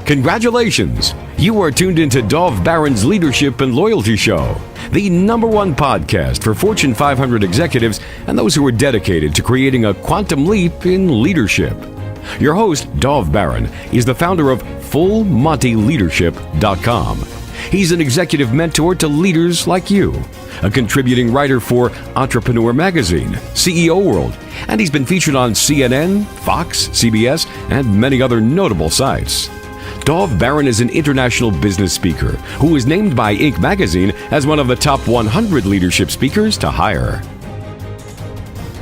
Congratulations! You are tuned into Dov Baron's Leadership and Loyalty Show, the #1 podcast for Fortune 500 executives and those who are dedicated to creating a quantum leap in leadership. Your host, Dov Baron, is the founder of FullMontyLeadership.com. He's an executive mentor to leaders like you, a contributing writer for Entrepreneur Magazine, CEO World, and he's been featured on CNN, Fox, CBS, and many other notable sites. Dov Baron is an international business speaker who was named by Inc. magazine as one of the top 100 leadership speakers to hire.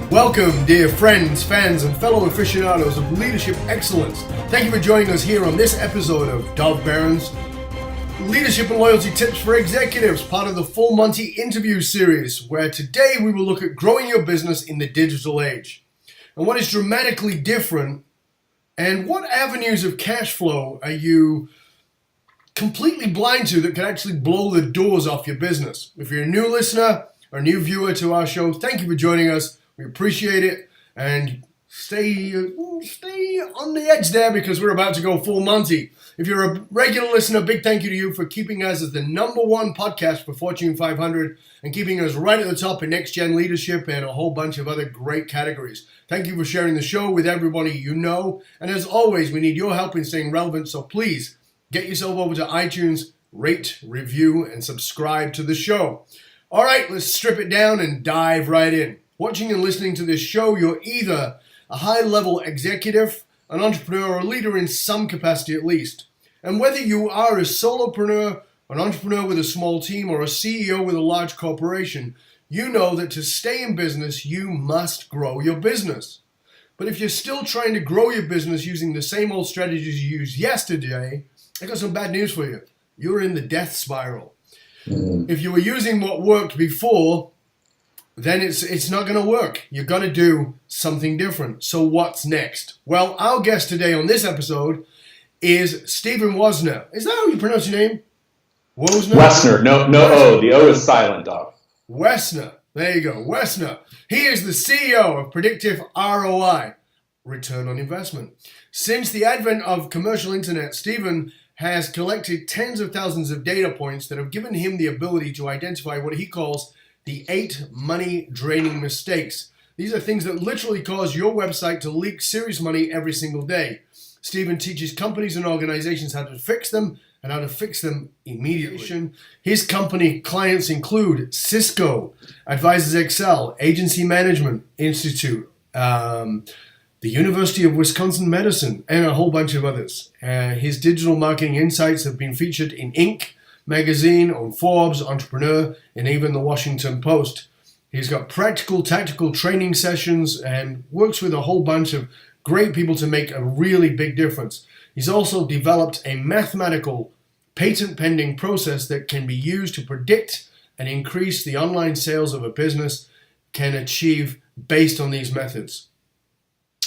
Welcome, dear friends, fans, and fellow aficionados of leadership excellence. Thank you for joining us here on this episode of Dov Baron's Leadership and Loyalty Tips for Executives, part of the Full Monty interview series, where today we will look at growing your business in the digital age and what is dramatically different and what avenues of cash flow are you completely blind to that can actually blow the doors off your business. If you're a new listener or a new viewer to our show, thank you for joining us. We appreciate it, and stay on the edge there because we're about to go full Monty. If you're a regular listener, big thank you to you for keeping us as the #1 podcast for Fortune 500 and keeping us right at the top in next-gen leadership and a whole bunch of other great categories. Thank you for sharing the show with everybody you know. And as always, we need your help in staying relevant, so please get yourself over to iTunes, rate, review, and subscribe to the show. All right, let's strip it down and dive right in. Watching and listening to this show, you're either a high-level executive, an entrepreneur, or a leader in some capacity at least. And whether you are a solopreneur, an entrepreneur with a small team, or a CEO with a large corporation, you know that to stay in business, you must grow your business. But if you're still trying to grow your business using the same old strategies you used yesterday, I got some bad news for you. You're in the death spiral. If you were using what worked before, then it's not going to work. You've got to do something different. So what's next? Well, our guest today on this episode is Stephen Woessner. Is that how you pronounce your name? Woessner. No O. The O is silent, dog. Woessner. There you go. Woessner. He is the CEO of Predictive ROI, Return on Investment. Since the advent of commercial internet, Stephen has collected tens of thousands of data points that have given him the ability to identify what he calls the 8 money-draining mistakes. These are things that literally cause your website to leak serious money every single day. Stephen teaches companies and organizations how to fix them and how to fix them immediately. His company clients include Sysco, advises Excell, Agency Management Institute, the University of Wisconsin-Madison, and a whole bunch of others. His digital marketing insights have been featured in Inc. magazine, on Forbes, Entrepreneur, and even the Washington Post. He's got practical, tactical training sessions and works with a whole bunch of great people to make a really big difference. He's also developed a mathematical, patent-pending process that can be used to predict and increase the online sales of a business can achieve based on these methods.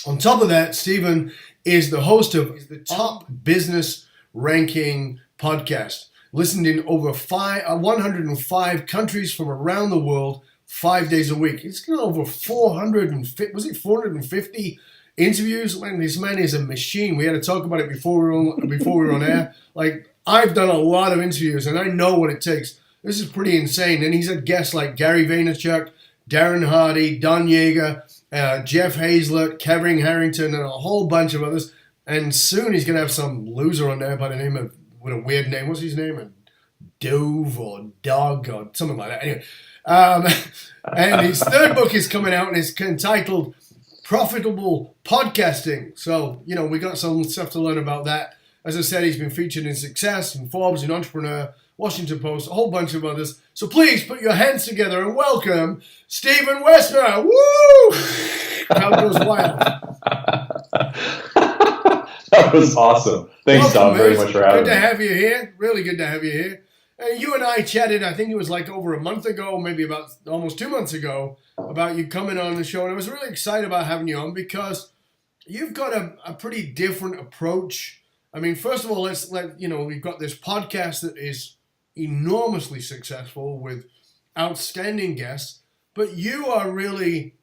On top of that, Stephen is the host of the top business ranking podcast, listened in over 105 countries from around the world, 5 days a week. It's got over 450 interviews? Man, this man is a machine. We had to talk about it before we were on air. Like, I've done a lot of interviews, and I know what it takes. This is pretty insane. And he's had guests like Gary Vaynerchuk, Darren Hardy, Yaeger, Jeff Hayzlett, Harrington, and a whole bunch of others. And soon he's going to have some loser on there by the name of, with a weird name. What's his name? Dove or Dog or something like that. Anyway, and his third book is coming out, and it's entitled Profitable Podcasting. So, we got some stuff to learn about that. As I said, he's been featured in Success, in Forbes, in Entrepreneur, Washington Post, a whole bunch of others. So please put your hands together and welcome Stephen Woessner. Woo! Crowd goes wild. That was awesome. Thanks, Tom, very much for having me. Good to have you here. Really good to have you here. You and I chatted, I think it was like over a month ago, maybe about almost 2 months ago, about you coming on the show. And I was really excited about having you on because you've got a pretty different approach. I mean, first of all, we've got this podcast that is enormously successful with outstanding guests, but you are really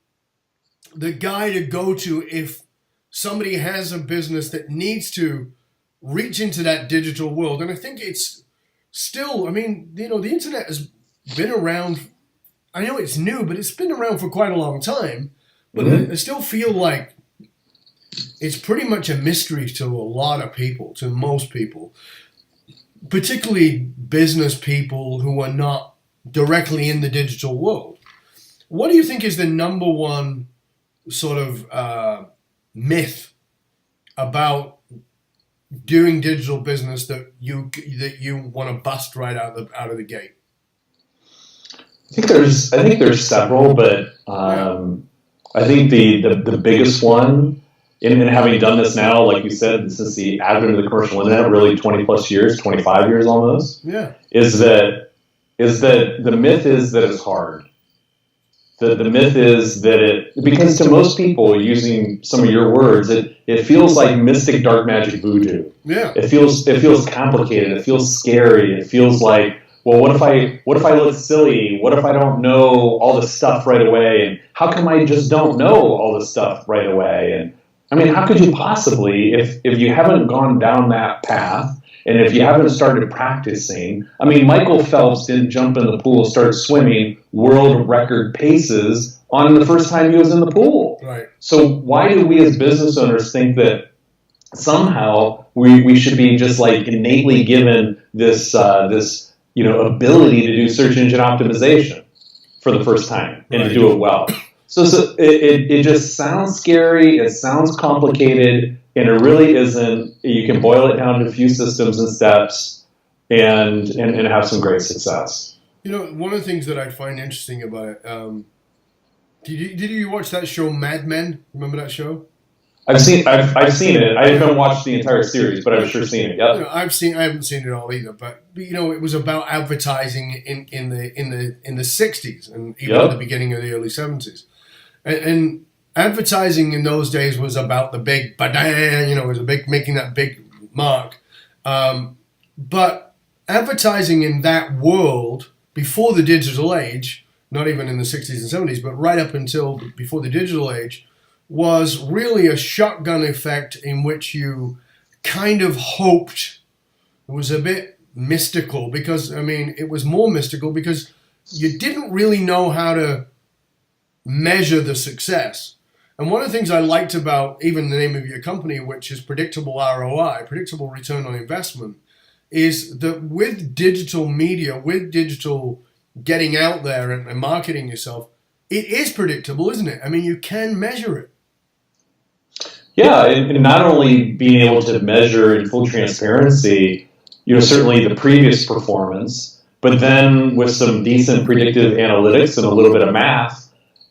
the guy to go to if somebody has a business that needs to reach into that digital world. And I think it's still, the internet has been around. I know it's new, but it's been around for quite a long time. But I still feel like it's pretty much a mystery to a lot of people, to most people, particularly business people who are not directly in the digital world. What do you think is the number one sort of myth about doing digital business that you want to bust right out of the gate? I think there's several, but I think the biggest one, and having done this now, like you said, since the advent of the commercial internet, really 20 plus years, 25 years almost, is that the myth is that it's hard. The myth is that because to most people, using some of your words, it feels like mystic dark magic voodoo. Yeah. It feels complicated. It feels scary. It feels like, well, what if I look silly? What if I don't know all the stuff right away? And how come I just don't know all the stuff right away? And I mean, how could you possibly, if you haven't gone down that path, and if you haven't started practicing? I mean, Michael Phelps didn't jump in the pool and start swimming world record paces on the first time he was in the pool. Right. So why do we as business owners think that somehow we should be just like innately given this ability to do search engine optimization for the first time and to do it well? So it just sounds scary, it sounds complicated, and it really isn't. You can boil it down to a few systems and steps and have some great success. One of the things that I find interesting about it, did you watch that show Mad Men? Remember that show? I've seen it. I haven't watched the entire series, but I've sure seen it. Yep. I haven't seen it all either, but it was about advertising in the 60s and even at the beginning of the early 70s. And advertising in those days was about the big badang, it was making that big mark. But advertising in that world before the digital age, not even in the 60s and 70s, but right up until before the digital age, was really a shotgun effect in which you kind of hoped. It was a bit mystical because, it was more mystical because you didn't really know how to measure the success. And one of the things I liked about even the name of your company, which is Predictable ROI, Predictable Return on Investment, is that with digital media, with digital getting out there and marketing yourself, it is predictable, isn't it? You can measure it. Yeah, and not only being able to measure in full transparency, certainly the previous performance, but then with some decent predictive analytics and a little bit of math,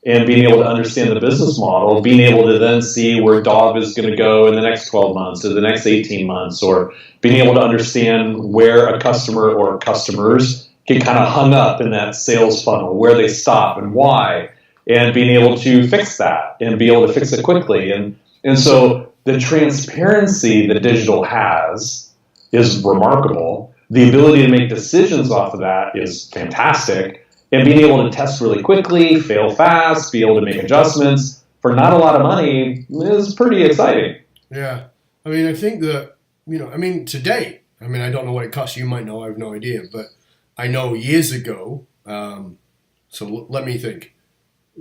and being able to understand the business model, being able to then see where Dov is going to go in the next 12 months or the next 18 months, or being able to understand where a customer or customers get kind of hung up in that sales funnel, where they stop and why, and being able to fix that and be able to fix it quickly. And so the transparency that digital has is remarkable. The ability to make decisions off of that is fantastic. And being able to test really quickly, fail fast, be able to make adjustments for not a lot of money is pretty exciting. Yeah. I think that, today, I don't know what it costs. You might know. I have no idea. But I know years ago, so let me think.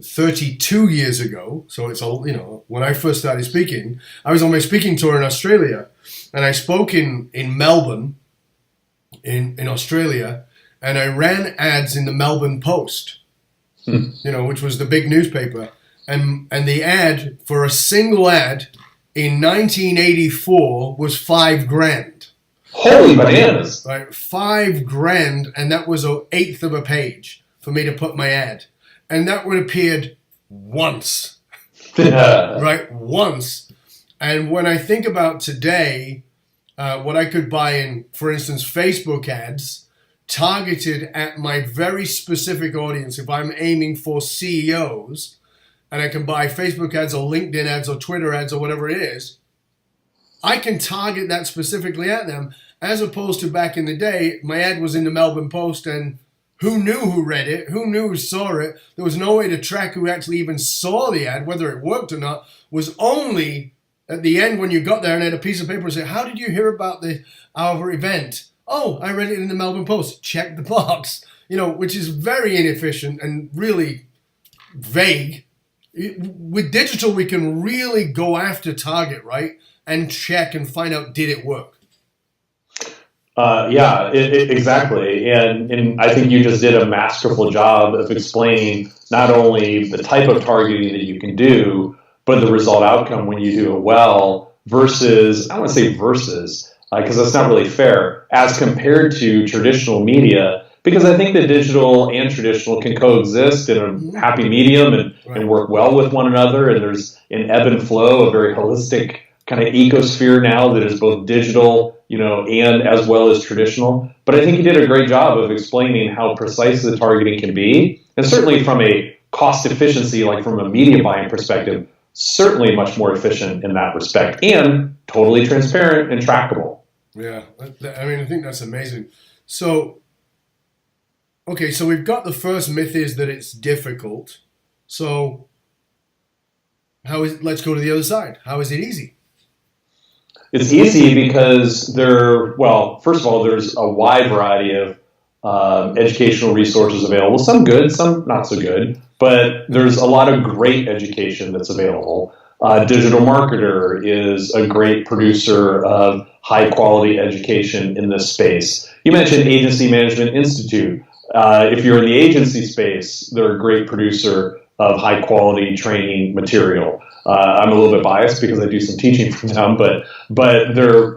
32 years ago, so it's when I first started speaking, I was on my speaking tour in Australia, and I spoke in Melbourne, in Australia, and I ran ads in the Melbourne Post, which was the big newspaper, and the ad for a single ad in 1984 was $5,000. Holy bananas! Right, $5,000, and that was an eighth of a page for me to put my ad. And that would appeared once, right? Once. And when I think about today, what I could buy in, for instance, Facebook ads targeted at my very specific audience, if I'm aiming for CEOs, and I can buy Facebook ads or LinkedIn ads or Twitter ads or whatever it is, I can target that specifically at them, as opposed to back in the day, my ad was in the Melbourne Post and who knew who read it? Who knew who saw it? There was no way to track who actually even saw the ad, whether it worked or not, was only at the end when you got there and had a piece of paper and said, how did you hear about our event? Oh, I read it in the Melbourne Post. Check the box. Which is very inefficient and really vague. With digital, we can really go after target, right? And check and find out, did it work? Exactly. And I think you just did a masterful job of explaining not only the type of targeting that you can do, but the result outcome when you do it well versus, I want to say versus, because that's not really fair, as compared to traditional media, because I think that digital and traditional can coexist in a happy medium and work well with one another. And there's an ebb and flow, a very holistic kind of ecosphere now that is both digital, and as well as traditional. But I think you did a great job of explaining how precise the targeting can be. And certainly from a cost efficiency, like from a media buying perspective, certainly much more efficient in that respect and totally transparent and trackable. Yeah, I think that's amazing. So, okay, so we've got the first myth is that it's difficult. So let's go to the other side. How is it easy? It's easy because first of all, there's a wide variety of educational resources available, some good, some not so good, but there's a lot of great education that's available. Digital Marketer is a great producer of high quality education in this space. You mentioned Agency Management Institute. If you're in the agency space, they're a great producer of high quality training material. I'm a little bit biased because I do some teaching for them, but they're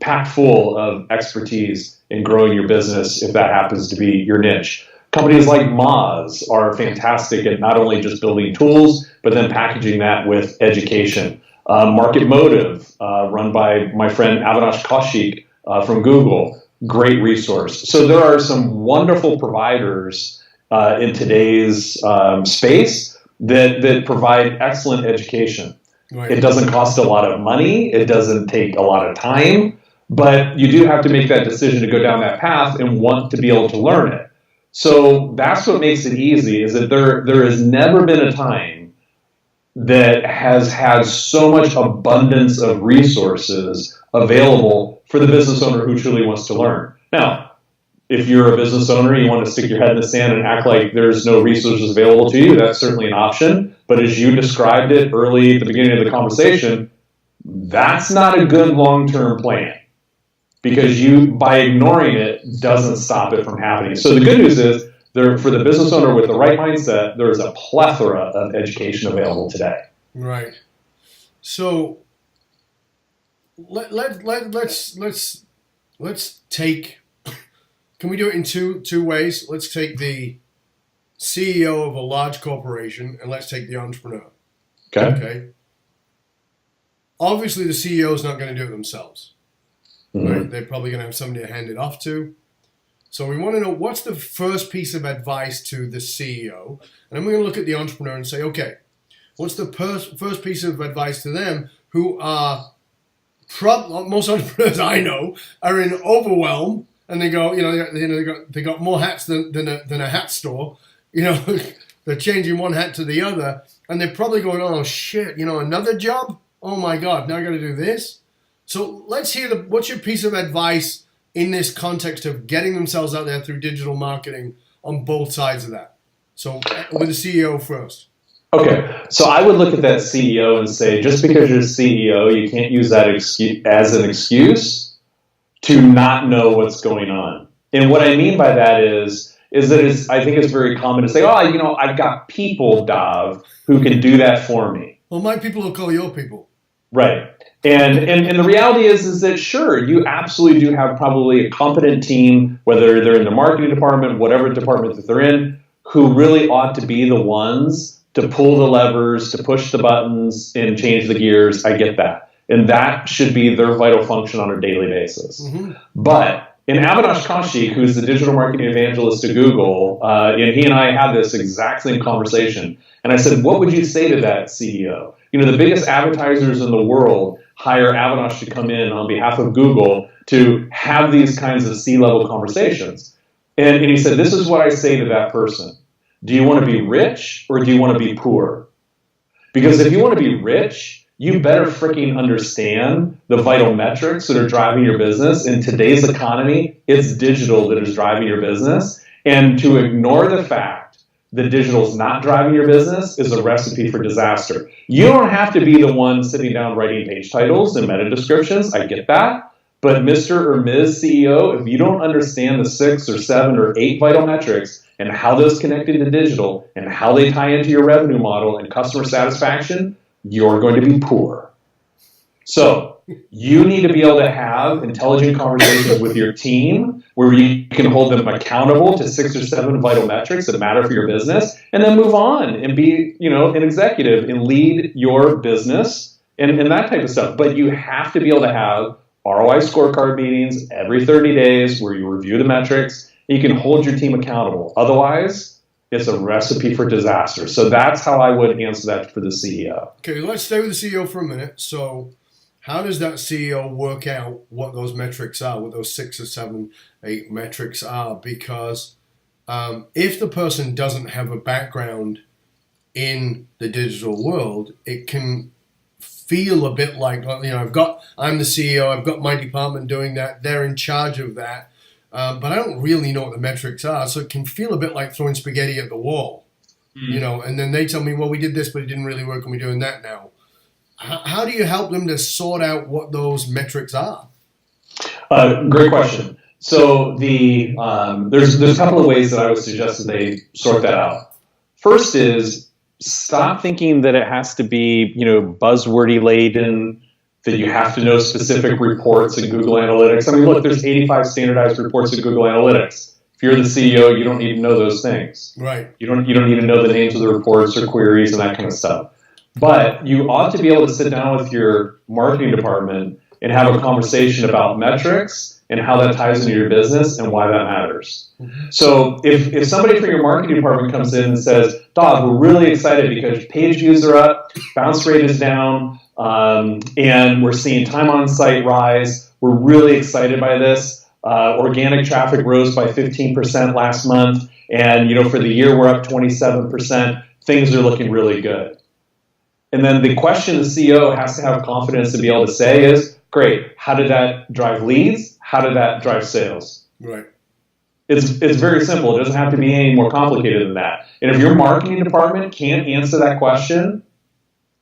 packed full of expertise in growing your business if that happens to be your niche. Companies like Moz are fantastic at not only just building tools, but then packaging that with education. Market Motive, run by my friend Avinash Kaushik from Google, great resource. So there are some wonderful providers in today's space that provide excellent education. Right. It doesn't cost a lot of money. It doesn't take a lot of time, but you do have to make that decision to go down that path and want to be able to learn it. So that's what makes it easy, is that there has never been a time that has had so much abundance of resources available for the business owner who truly wants to learn. Now, if you're a business owner, you want to stick your head in the sand and act like there's no resources available to you, that's certainly an option. But as you described it early at the beginning of the conversation, that's not a good long-term plan, because by ignoring it doesn't stop it from happening. So the good news is, for the business owner with the right mindset, there is a plethora of education available today. Right. So let's take. Can we do it in two ways? Let's take the CEO of a large corporation and let's take the entrepreneur. Okay. Obviously, the CEO is not going to do it themselves. Mm-hmm. Right? They're probably going to have somebody to hand it off to. So we want to know, what's the first piece of advice to the CEO? And then we're going to look at the entrepreneur and say, okay, what's the first piece of advice to them who are, most entrepreneurs I know are in overwhelm, and they go, they got more hats than a hat store. They're changing one hat to the other, and they're probably going, oh shit, another job? Oh my God, now I got to do this? So let's hear what's your piece of advice in this context of getting themselves out there through digital marketing on both sides of that? So with the CEO first. Okay, so I would look at that CEO and say, just because you're CEO, you can't use that as an excuse to not know what's going on. And what I mean by that is that I think it's very common to say, I've got people, Dav, who can do that for me. Well, my people will call your people. Right. And the reality is that, sure, you absolutely do have probably a competent team, whether they're in the marketing department, whatever department that they're in, who really ought to be the ones to pull the levers, to push the buttons and change the gears. I get that. And that should be their vital function on a daily basis. Mm-hmm. But in Avinash Kaushik, who's the digital marketing evangelist at Google, and he and I had this exact same conversation. And I said, what would you say to that CEO? The biggest advertisers in the world hire Avinash to come in on behalf of Google to have these kinds of C-level conversations. And he said, this is what I say to that person. Do you want to be rich or do you want to be poor? Because if you want to be rich, you better freaking understand the vital metrics that are driving your business. In today's economy, it's digital that is driving your business. And to ignore the fact that digital is not driving your business is a recipe for disaster. You don't have to be the one sitting down writing page titles and meta descriptions. I get that. But Mr. or Ms. CEO, if you don't understand the 6 or 7 or 8 vital metrics and how those connect into digital and how they tie into your revenue model and customer satisfaction, you're going to be poor. So you need to be able to have intelligent conversations with your team where you can hold them accountable to 6 or 7 vital metrics that matter for your business, and then move on and be, an executive and lead your business and that type of stuff. But you have to be able to have ROI scorecard meetings every 30 days where you review the metrics and you can hold your team accountable. Otherwise, it's a recipe for disaster. So that's how I would answer that for the CEO. Okay, let's stay with the CEO for a minute. So how does that CEO work out what those metrics are, what those 6 or 7, 8 metrics are? Because if the person doesn't have a background in the digital world, it can feel a bit like, I'm the CEO, I've got my department doing that, they're in charge of that, but I don't really know what the metrics are, so it can feel a bit like throwing spaghetti at the wall, and then they tell me, well, we did this, but it didn't really work, and we're doing that now. How do you help them to sort out what those metrics are? Great question. So there's a couple of ways that I would suggest that they sort that out. First is, stop thinking that it has to be, buzzwordy laden, that you have to know specific reports in Google Analytics. I mean, look, there's 85 standardized reports in Google Analytics. If you're the CEO, you don't need to know those things. Right. You don't need to know the names of the reports or queries and that kind of stuff. But you ought to be able to sit down with your marketing department and have a conversation about metrics and how that ties into your business and why that matters. So if somebody from your marketing department comes in and says, Doug, we're really excited because page views are up, bounce rate is down, and we're seeing time on site rise. We're really excited by this. Organic traffic rose by 15% last month. And, for the year, we're up 27%. Things are looking really good. And then the question the CEO has to have confidence to be able to say is, great, how did that drive leads? How did that drive sales? Right. It's very simple. It doesn't have to be any more complicated than that. And if your marketing department can't answer that question,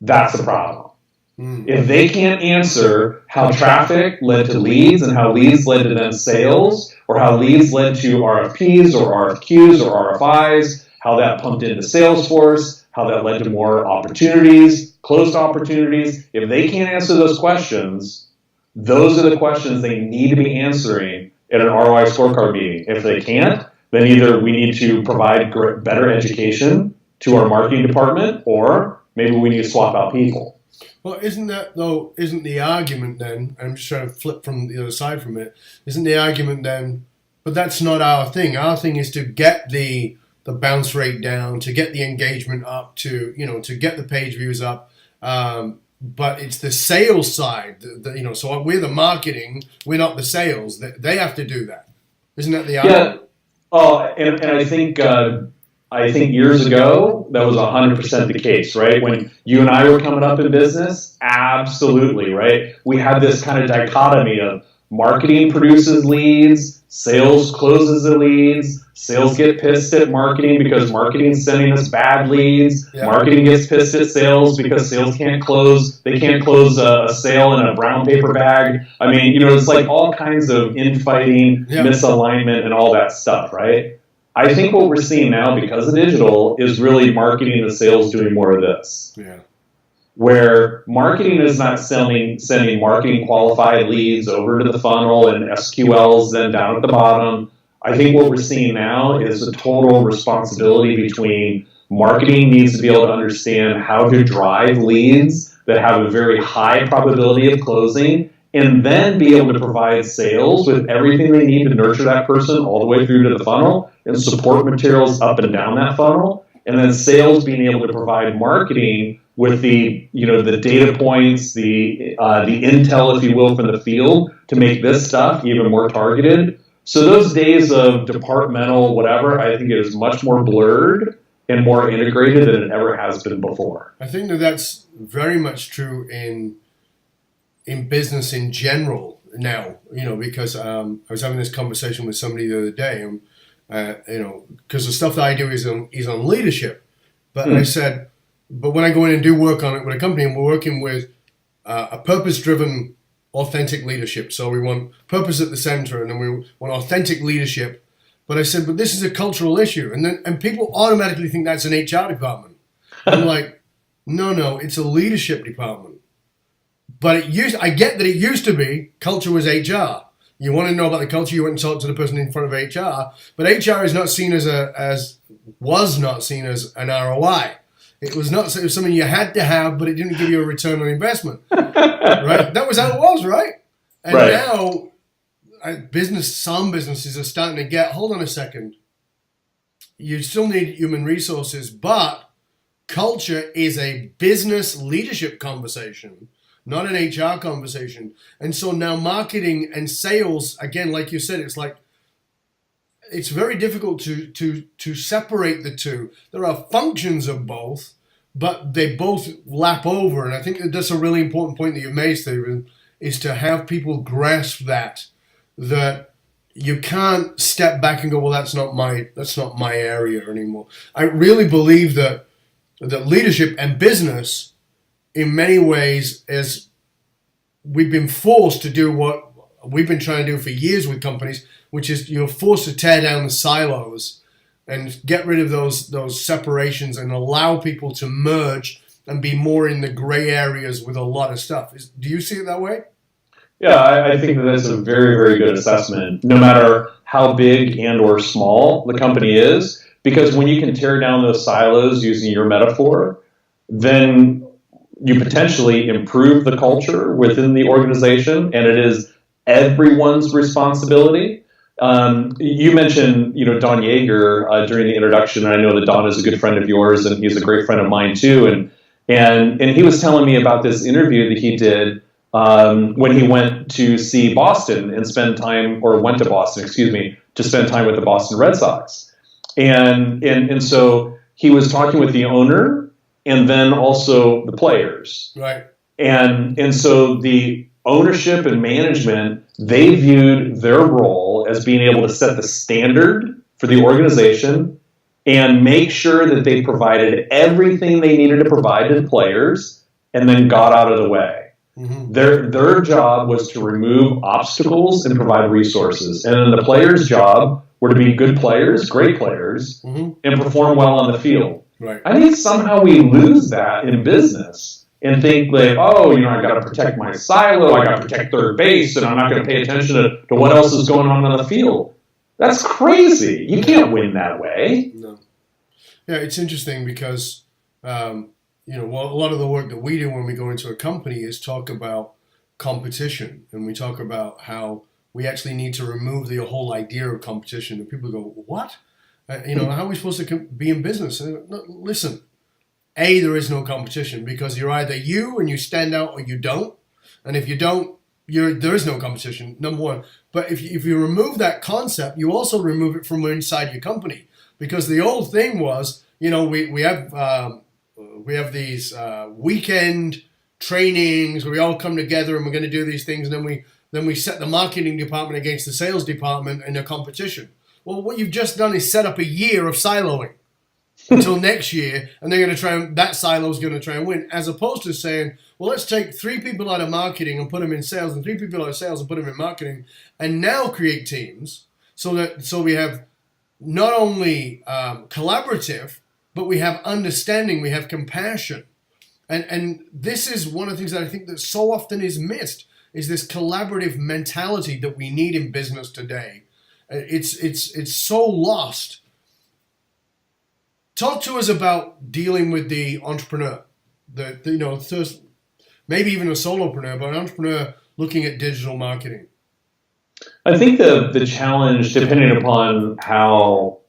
that's a problem. If they can't answer how traffic led to leads and how leads led to then sales, or how leads led to RFPs or RFQs or RFIs, how that pumped into Salesforce, how that led to more opportunities, closed opportunities, if they can't answer those questions, those are the questions they need to be answering at an ROI scorecard meeting. If they can't, then either we need to provide better education to our marketing department, or maybe we need to swap out people. Well, isn't the argument then, I'm just trying to flip from the other side from it, isn't the argument then, but that's not our thing. Our thing is to get the bounce rate down, to get the engagement up, to get the page views up, but it's the sales side, so we're the marketing, we're not the sales. They have to do that. Isn't that the argument? Yeah. Oh, and I think years ago, that was 100% the case, right? When you and I were coming up in business, absolutely, right? We had this kind of dichotomy of marketing produces leads, sales closes the leads, sales get pissed at marketing because marketing's sending us bad leads. Yeah. Marketing gets pissed at sales because sales can't close. They can't close a sale in a brown paper bag. I mean, it's like all kinds of infighting, misalignment, and all that stuff, right? I think what we're seeing now because of digital is really marketing and sales doing more of this. Yeah. Where marketing is not sending marketing qualified leads over to the funnel and SQLs then down at the bottom. I think what we're seeing now is a total responsibility between marketing needs to be able to understand how to drive leads that have a very high probability of closing, and then be able to provide sales with everything they need to nurture that person all the way through to the funnel and support materials up and down that funnel. And then sales being able to provide marketing with the data points, the intel, if you will, from the field to make this stuff even more targeted. So those days of departmental whatever, I think it is much more blurred. and more integrated than it ever has been before. I think that's very much true in business in general now, because I was having this conversation with somebody the other day, and because the stuff that I do is on leadership. But I said, but when I go in and do work on it with a company, and we're working with a purpose-driven, authentic leadership. So we want purpose at the center, and then we want authentic leadership. But I said, but this is a cultural issue. And people automatically think that's an HR department. I'm like, no, it's a leadership department. But I get that it used to be culture was HR. You want to know about the culture, you went and talked to the person in front of HR. But HR is not seen was not seen as an ROI. It was something you had to have, but it didn't give you a return on investment. Right? That was how it was, right? And now some businesses are starting to get, hold on a second. You still need human resources, but culture is a business leadership conversation, not an HR conversation. And so now marketing and sales, again, like you said, it's very difficult to separate the two. There are functions of both, but they both lap over. And I think that's a really important point that you've made, Stephen, is to have people grasp that you can't step back and go, well, that's not my area anymore. I really believe that leadership and business, in many ways, is we've been forced to do what we've been trying to do for years with companies, which is you're forced to tear down the silos and get rid of those separations and allow people to merge and be more in the gray areas with a lot of stuff. Do you see it that way? Yeah, I think that's a very, very good assessment, no matter how big and or small the company is, because when you can tear down those silos using your metaphor, then you potentially improve the culture within the organization, and it is everyone's responsibility. You mentioned, Don Yaeger during the introduction, and I know that Don is a good friend of yours, and he's a great friend of mine too. And he was telling me about this interview that he did when he went to see Boston and went to Boston, to spend time with the Boston Red Sox. And so he was talking with the owner and then also the players. Right. And so the ownership and management, they viewed their role as being able to set the standard for the organization and make sure that they provided everything they needed to provide to the players and then got out of the way. Mm-hmm. Their job was to remove obstacles and provide resources. And then the players' job were to be good players, great players, mm-hmm. and perform well on the field. Right. I think somehow we lose that in business and think like, I got to protect my silo, I got to protect third base, and I'm not going to pay attention to what else is going on the field. That's crazy. You can't win that way. No. Yeah, it's interesting because a lot of the work that we do when we go into a company is talk about competition, and we talk about how we actually need to remove the whole idea of competition. And people go, what? How are we supposed to be in business? No, listen, there is no competition because you're either you and you stand out or you don't. And if you don't, there is no competition, number one. But if you remove that concept, you also remove it from inside your company. Because the old thing was, we have these weekend trainings where we all come together and we're going to do these things, and then we set the marketing department against the sales department in a competition. Well, what you've just done is set up a year of siloing until next year, and that silo's going to try and win, as opposed to saying, well, let's take 3 people out of marketing and put them in sales, and 3 people out of sales and put them in marketing, and now create teams so we have not only collaborative, but we have understanding, we have compassion. And this is one of the things that I think that so often is missed, is this collaborative mentality that we need in business today. It's so lost. Talk to us about dealing with the entrepreneur, maybe even a solopreneur, but an entrepreneur looking at digital marketing. I think the challenge, depending upon how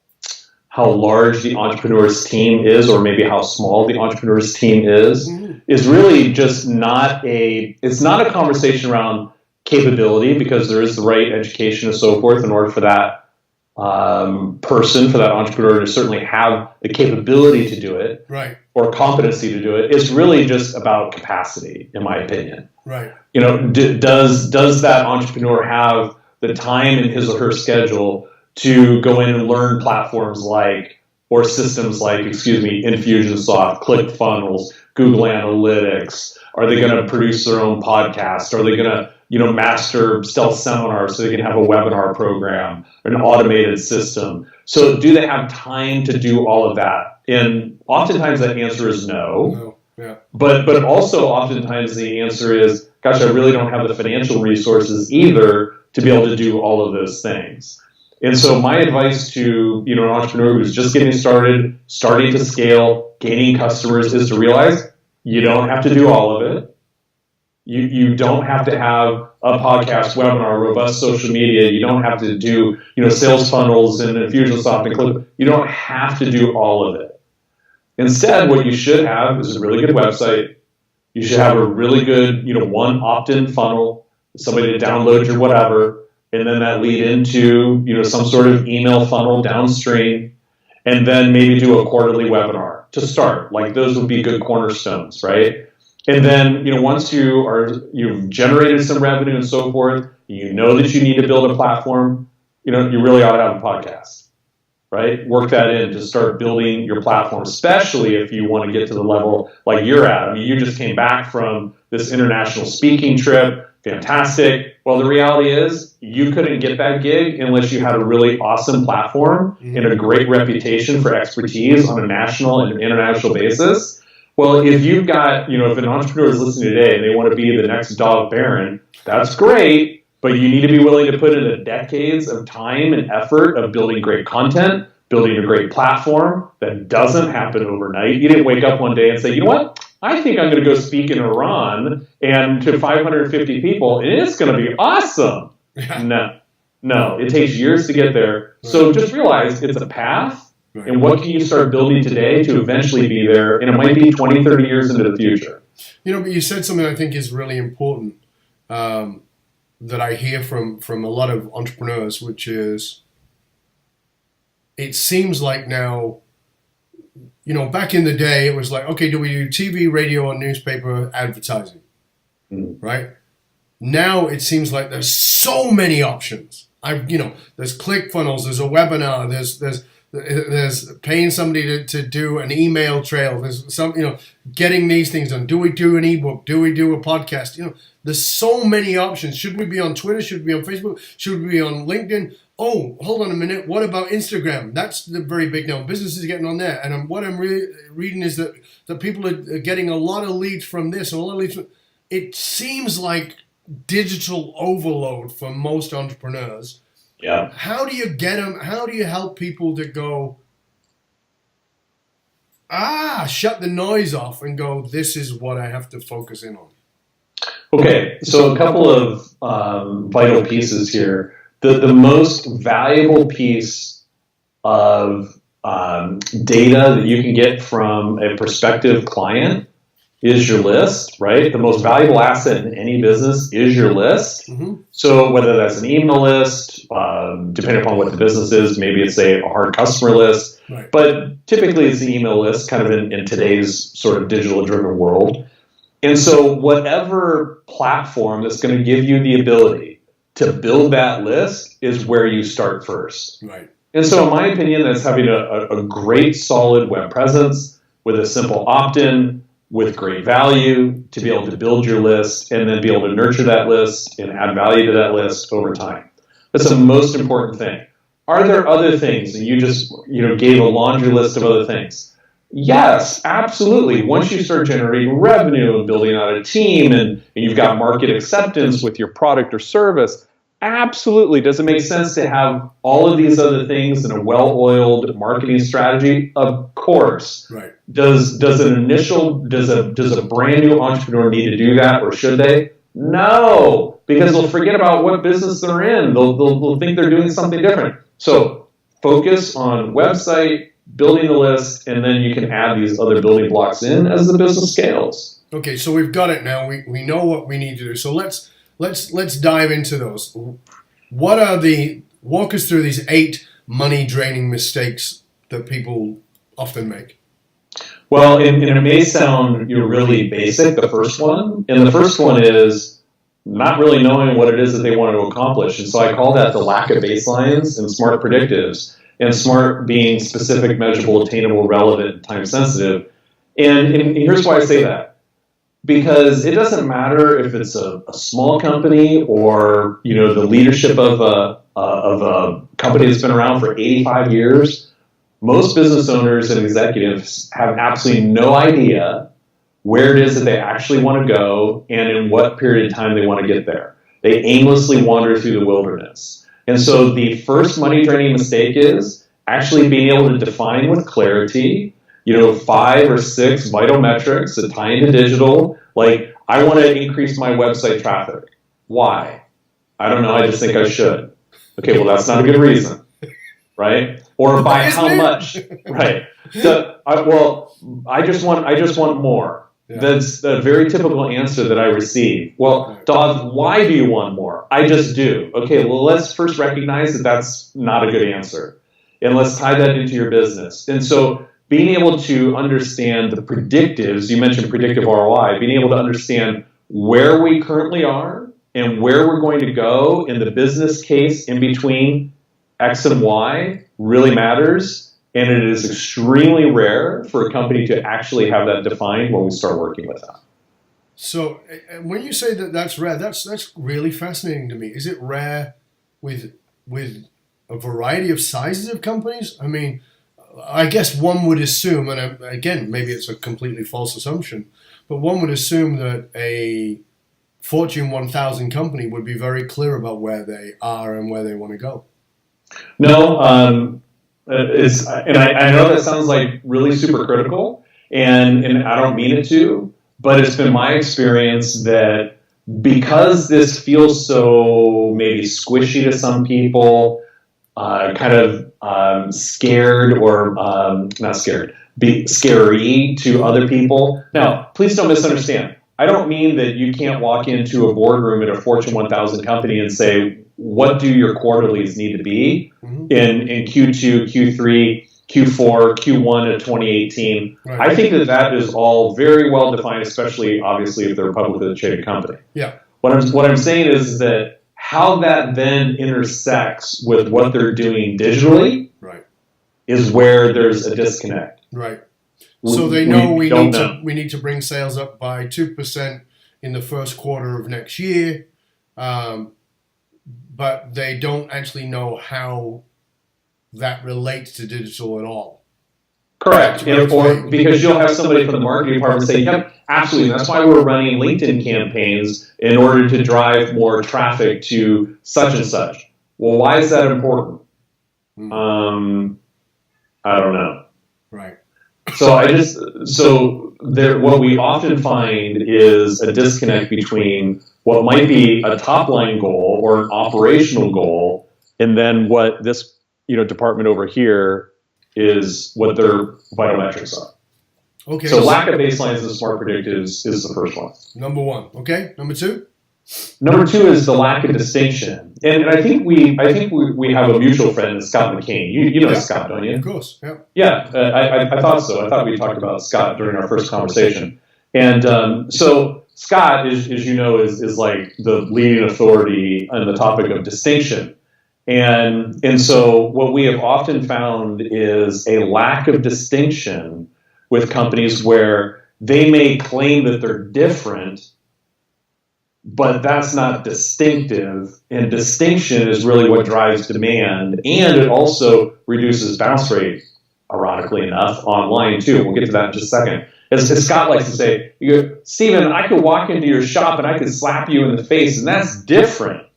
large the entrepreneur's team is, or maybe how small the entrepreneur's team is, mm-hmm. is really just it's not a conversation around capability, because there is the right education and so forth in order for that person, for that entrepreneur to certainly have the capability to do it, right, or competency to do it. It's really just about capacity, in my opinion. right. Does that entrepreneur have the time in his or her schedule to go in and learn platforms like, or systems like, Infusionsoft, ClickFunnels, Google Analytics? Are they going to produce their own podcast? Are they going to, master stealth seminars so they can have a webinar program, an automated system? So do they have time to do all of that? And oftentimes that answer is no. No. Yeah. But also oftentimes the answer is, gosh, I really don't have the financial resources either to be able to do all of those things. And so my advice to, an entrepreneur who's just getting started, starting to scale, gaining customers, is to realize you don't have to do all of it. You don't have to have a podcast, webinar, robust social media. You don't have to do, sales funnels and Infusionsoft and Click. You don't have to do all of it. Instead, what you should have is a really good website. You should have a really good, one opt-in funnel, somebody to download your whatever, and then that lead into, some sort of email funnel downstream, and then maybe do a quarterly webinar to start. Like, those would be good cornerstones, right? And then, once you've generated some revenue and so forth, that you need to build a platform, you really ought to have a podcast, right? Work that in to start building your platform, especially if you want to get to the level like you're at. I mean, you just came back from this international speaking trip. Fantastic. Well, the reality is you couldn't get that gig unless you had a really awesome platform and a great reputation for expertise on a national and international basis. Well, if you've got, if an entrepreneur is listening today and they want to be the next Dov Baron, that's great, but you need to be willing to put in the decades of time and effort of building great content, building a great platform. That doesn't happen overnight. You didn't wake up one day and say, you know what? I think I'm going to go speak in Iran and to 550 people, and it's going to be awesome. No, it takes years to get there. So just realize it's a path. Right. And what can you start building today to eventually be there? And it might be 20, 30 years into the future. But you said something I think is really important that I hear from a lot of entrepreneurs, which is, it seems like now, back in the day, it was like, okay, do we do TV, radio, or newspaper advertising? Right? Now it seems like there's so many options. There's ClickFunnels, there's a webinar, there's paying somebody to do an email trail. There's some, getting these things done. Do we do an ebook? Do we do a podcast? There's so many options. Should we be on Twitter? Should we be on Facebook? Should we be on LinkedIn? Oh, hold on a minute. What about Instagram? That's the very big now. Businesses are getting on there. And what I'm reading is that people are getting a lot of leads from this and a lot of leads from, it seems like digital overload for most entrepreneurs. Yeah. How do you get them? How do you help people to go, shut the noise off and go, this is what I have to focus in on? Okay, so a couple of vital pieces here. The most valuable piece of data that you can get from a prospective client is your list, right? The most valuable asset in any business is your list. Mm-hmm. So whether that's an email list, depending upon what the business is, maybe it's a hard customer list, right. But typically it's the email list kind of in today's sort of digital driven world. And so whatever platform that's going to give you the ability to build that list is where you start first. Right. And so in my opinion, that's having a great solid web presence with a simple opt-in, with great value to be able to build your list and then be able to nurture that list and add value to that list over time. That's the most important thing. Are there other things? And you just gave a laundry list of other things. Yes, absolutely. Once you start generating revenue and building out a team and you've got market acceptance with your product or service, absolutely. Does it make sense to have all of these other things in a well-oiled marketing strategy? Of course. Right. Does a brand new entrepreneur need to do that, or should they? No, because they'll forget about what business they're in. They'll think they're doing something different. So focus on website, building the list, and then you can add these other building blocks in as the business scales. Okay, so we've got it now. We know what we need to do. So let's dive into those. Walk us through these 8 money-draining mistakes that people often make? Well, and it may sound really basic, the first one. And the first one is not really knowing what it is that they want to accomplish. And so I call that the lack of baselines and smart predictives. And smart being specific, measurable, attainable, relevant, time sensitive. And here's why I say that. Because it doesn't matter if it's a small company or, the leadership of a company that's been around for 85 years. Most business owners and executives have absolutely no idea where it is that they actually want to go and in what period of time they want to get there. They aimlessly wander through the wilderness. And so the first money-draining mistake is actually being able to define with clarity, 5 or 6 vital metrics that tie into digital. Like, I want to increase my website traffic. Why? I don't know. I just think I should. Okay, well, that's not a good reason, right? Or by how much, right? I just want more. Yeah. That's a very typical answer that I receive. Well, Dov, why do you want more? I just do. Okay, well, let's first recognize that that's not a good answer. And let's tie that into your business. And so being able to understand the predictives, you mentioned predictive ROI, being able to understand where we currently are and where we're going to go in the business case in between X and Y really matters. And it is extremely rare for a company to actually have that defined when we start working with them. So when you say that that's rare, that's really fascinating to me. Is it rare with a variety of sizes of companies? I mean, I guess one would assume, and again, maybe it's a completely false assumption, but one would assume that a Fortune 1000 company would be very clear about where they are and where they want to go. No, and I know that sounds like really super critical, and I don't mean it to, but it's been my experience that because this feels so maybe squishy to some people, kind of scared or not scared, be scary to other people. Now, please don't misunderstand. I don't mean that you can't walk into a boardroom at a Fortune 1000 company and say, what do your quarterlies need to be in Q2, Q3, Q4, Q1 of 2018? Right. I think that is all very well defined, especially obviously if they're a publicly traded company. Yeah. What I'm saying is that how that then intersects with what they're doing digitally is where there's a disconnect. Right. So they know we need to bring sales up by 2% in the first quarter of next year. But they don't actually know how that relates to digital at all. Correct. Or because you'll have somebody from the marketing department say, yep, absolutely. That's why we're running LinkedIn campaigns in order to drive more traffic to such and such. Well, why is that important? I don't know. Right. What we often find is a disconnect between what might be a top line goal or an operational goal, and then what this department over here is what their vital metrics are. Okay. So lack of baselines and smart predictives is the first one. Number one. Okay. Number two. Number two is the lack of distinction, and I think we have a mutual friend, Scott McCain. You know Scott, don't you? Of course. Yeah. Yeah. I thought so. I thought we talked about Scott during our first conversation, and so Scott, as you know, is like the leading authority on the topic of distinction, and so what we have often found is a lack of distinction with companies where they may claim that they're different, but that's not distinctive, and distinction is really what drives demand, and it also reduces bounce rate, ironically enough, online too. We'll get to that in just a second. As Scott likes to say, Stephen, I could walk into your shop and I could slap you in the face, and that's different,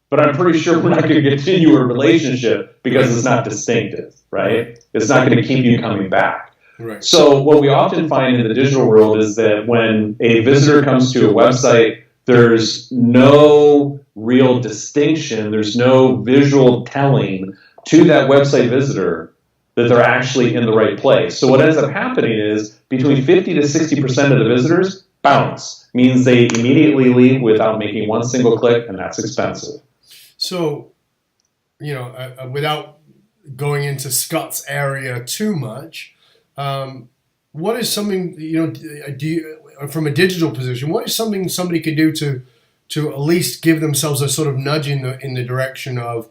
but I'm pretty sure we're not going to continue a relationship because it's not distinctive, right? It's not going to keep you coming back. Right. So what we often find in the digital world is that when a visitor comes to a website, there's no real distinction. There's no visual telling to that website visitor that they're actually in the right place. So what ends up happening is between 50 to 60% of the visitors bounce. Means they immediately leave without making one single click, and that's expensive. So, without going into Scott's area too much, what is something, from a digital position, what is something somebody could do to at least give themselves a sort of nudge in the direction of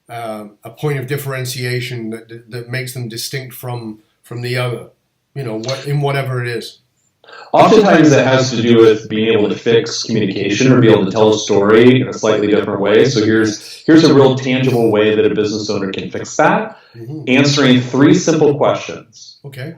a point of differentiation that makes them distinct from the other, in whatever it is? Oftentimes that has to do with being able to fix communication or be able to tell a story in a slightly different way. So here's a real tangible way that a business owner can fix that. Mm-hmm. Answering 3 simple questions. Okay.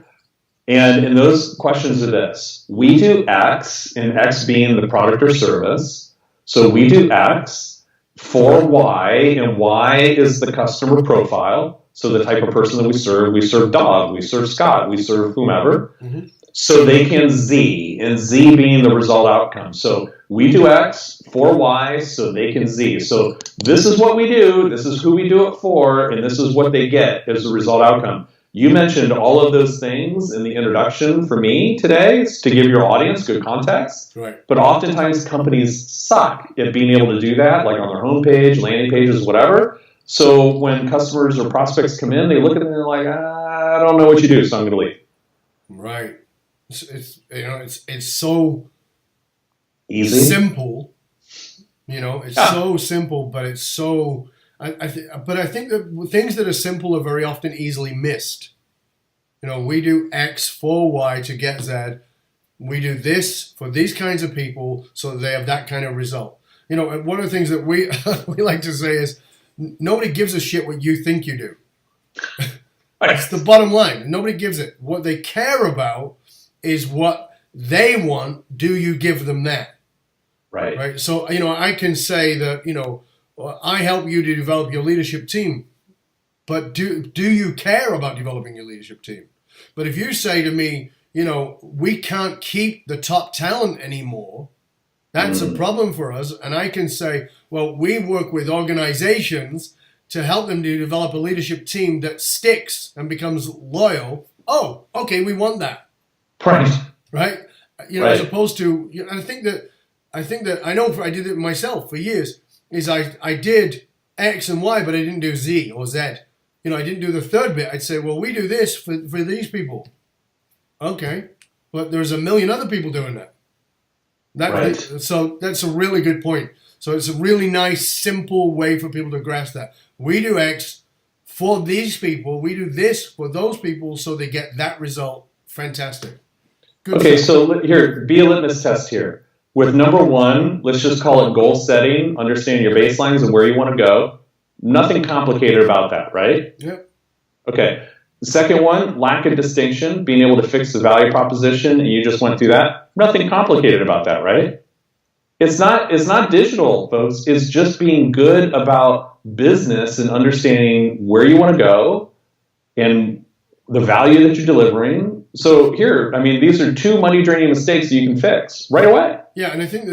And those questions are this: we do X, and X being the product or service. So we do X for Y, and Y is the customer profile. So the type of person that we serve Doug, we serve Scott, we serve whomever. Mm-hmm. So they can Z, and Z being the result outcome. So we do X for Y, so they can Z. So this is what we do, this is who we do it for, and this is what they get as a result outcome. You mentioned all of those things in the introduction for me today to give your audience good context. Right. But oftentimes companies suck at being able to do that, like on their homepage, landing pages, whatever. So when customers or prospects come in, they look at them and they're like, I don't know what you do, so I'm going to leave. Right. It's so easy, simple. It's so simple, but it's so. I think that things that are simple are very often easily missed. We do X for Y to get Z. We do this for these kinds of people so that they have that kind of result. One of the things that we like to say is nobody gives a shit what you think you do. That's the bottom line. Nobody gives it. What they care about is what they want. Do you give them that? Right. So, I can say that, I help you to develop your leadership team, but do you care about developing your leadership team? But if you say to me, we can't keep the top talent anymore, that's a problem for us. And I can say, well, we work with organizations to help them to develop a leadership team that sticks and becomes loyal. Oh, okay, we want that. Right. Right? As opposed to, I think that I know I did it myself for years. Is I did X and Y, but I didn't do Z or Z. I didn't do the third bit. I'd say, well, we do this for these people. Okay. But there's a million other people doing that. Right. So that's a really good point. So it's a really nice, simple way for people to grasp that. We do X for these people. We do this for those people so they get that result. Fantastic. Good okay, stuff. So here, be a litmus test here. With number 1, let's just call it goal setting, understand your baselines and where you want to go. Nothing complicated about that, right? Yep. Okay. The second one, lack of distinction, being able to fix the value proposition, and you just went through that. Nothing complicated about that, right? It's not digital, folks. It's just being good about business and understanding where you want to go and the value that you're delivering. So here, these are 2 money-draining mistakes that you can fix right away. Yeah, and I think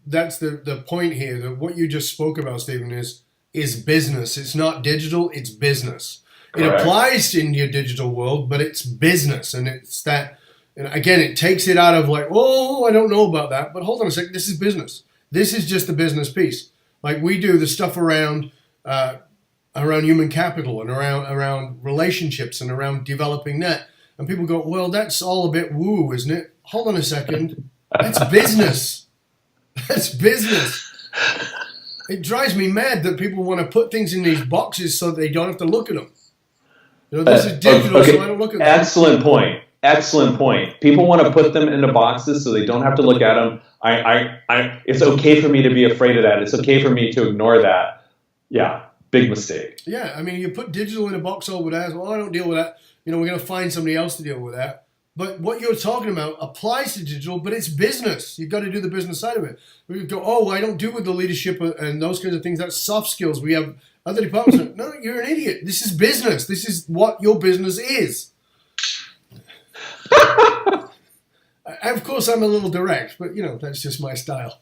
that's the point here, that what you just spoke about, Stephen, is business. It's not digital, it's business. Correct. It applies in your digital world, but it's business. And it's that, and again, it takes it out of like, oh, I don't know about that. But hold on a second, this is business. This is just the business piece. Like we do the stuff around human capital and around relationships and around developing that. And people go, well, that's all a bit woo, isn't it? Hold on a second. That's business. That's business. It drives me mad that people want to put things in these boxes so they don't have to look at them. This is digital, so I don't look at them. Excellent point. Excellent point. People want to put them into boxes so they don't have to look at them. It's okay for me to be afraid of that. It's okay for me to ignore that. Yeah, big mistake. Yeah, you put digital in a box over there. Well, I don't deal with that. We're going to find somebody else to deal with that. But what you're talking about applies to digital, but it's business. You've got to do the business side of it. We go, oh, I don't do with the leadership and those kinds of things. That's soft skills. We have other departments. No, you're an idiot. This is business. This is what your business is. Of course, I'm a little direct, but, that's just my style.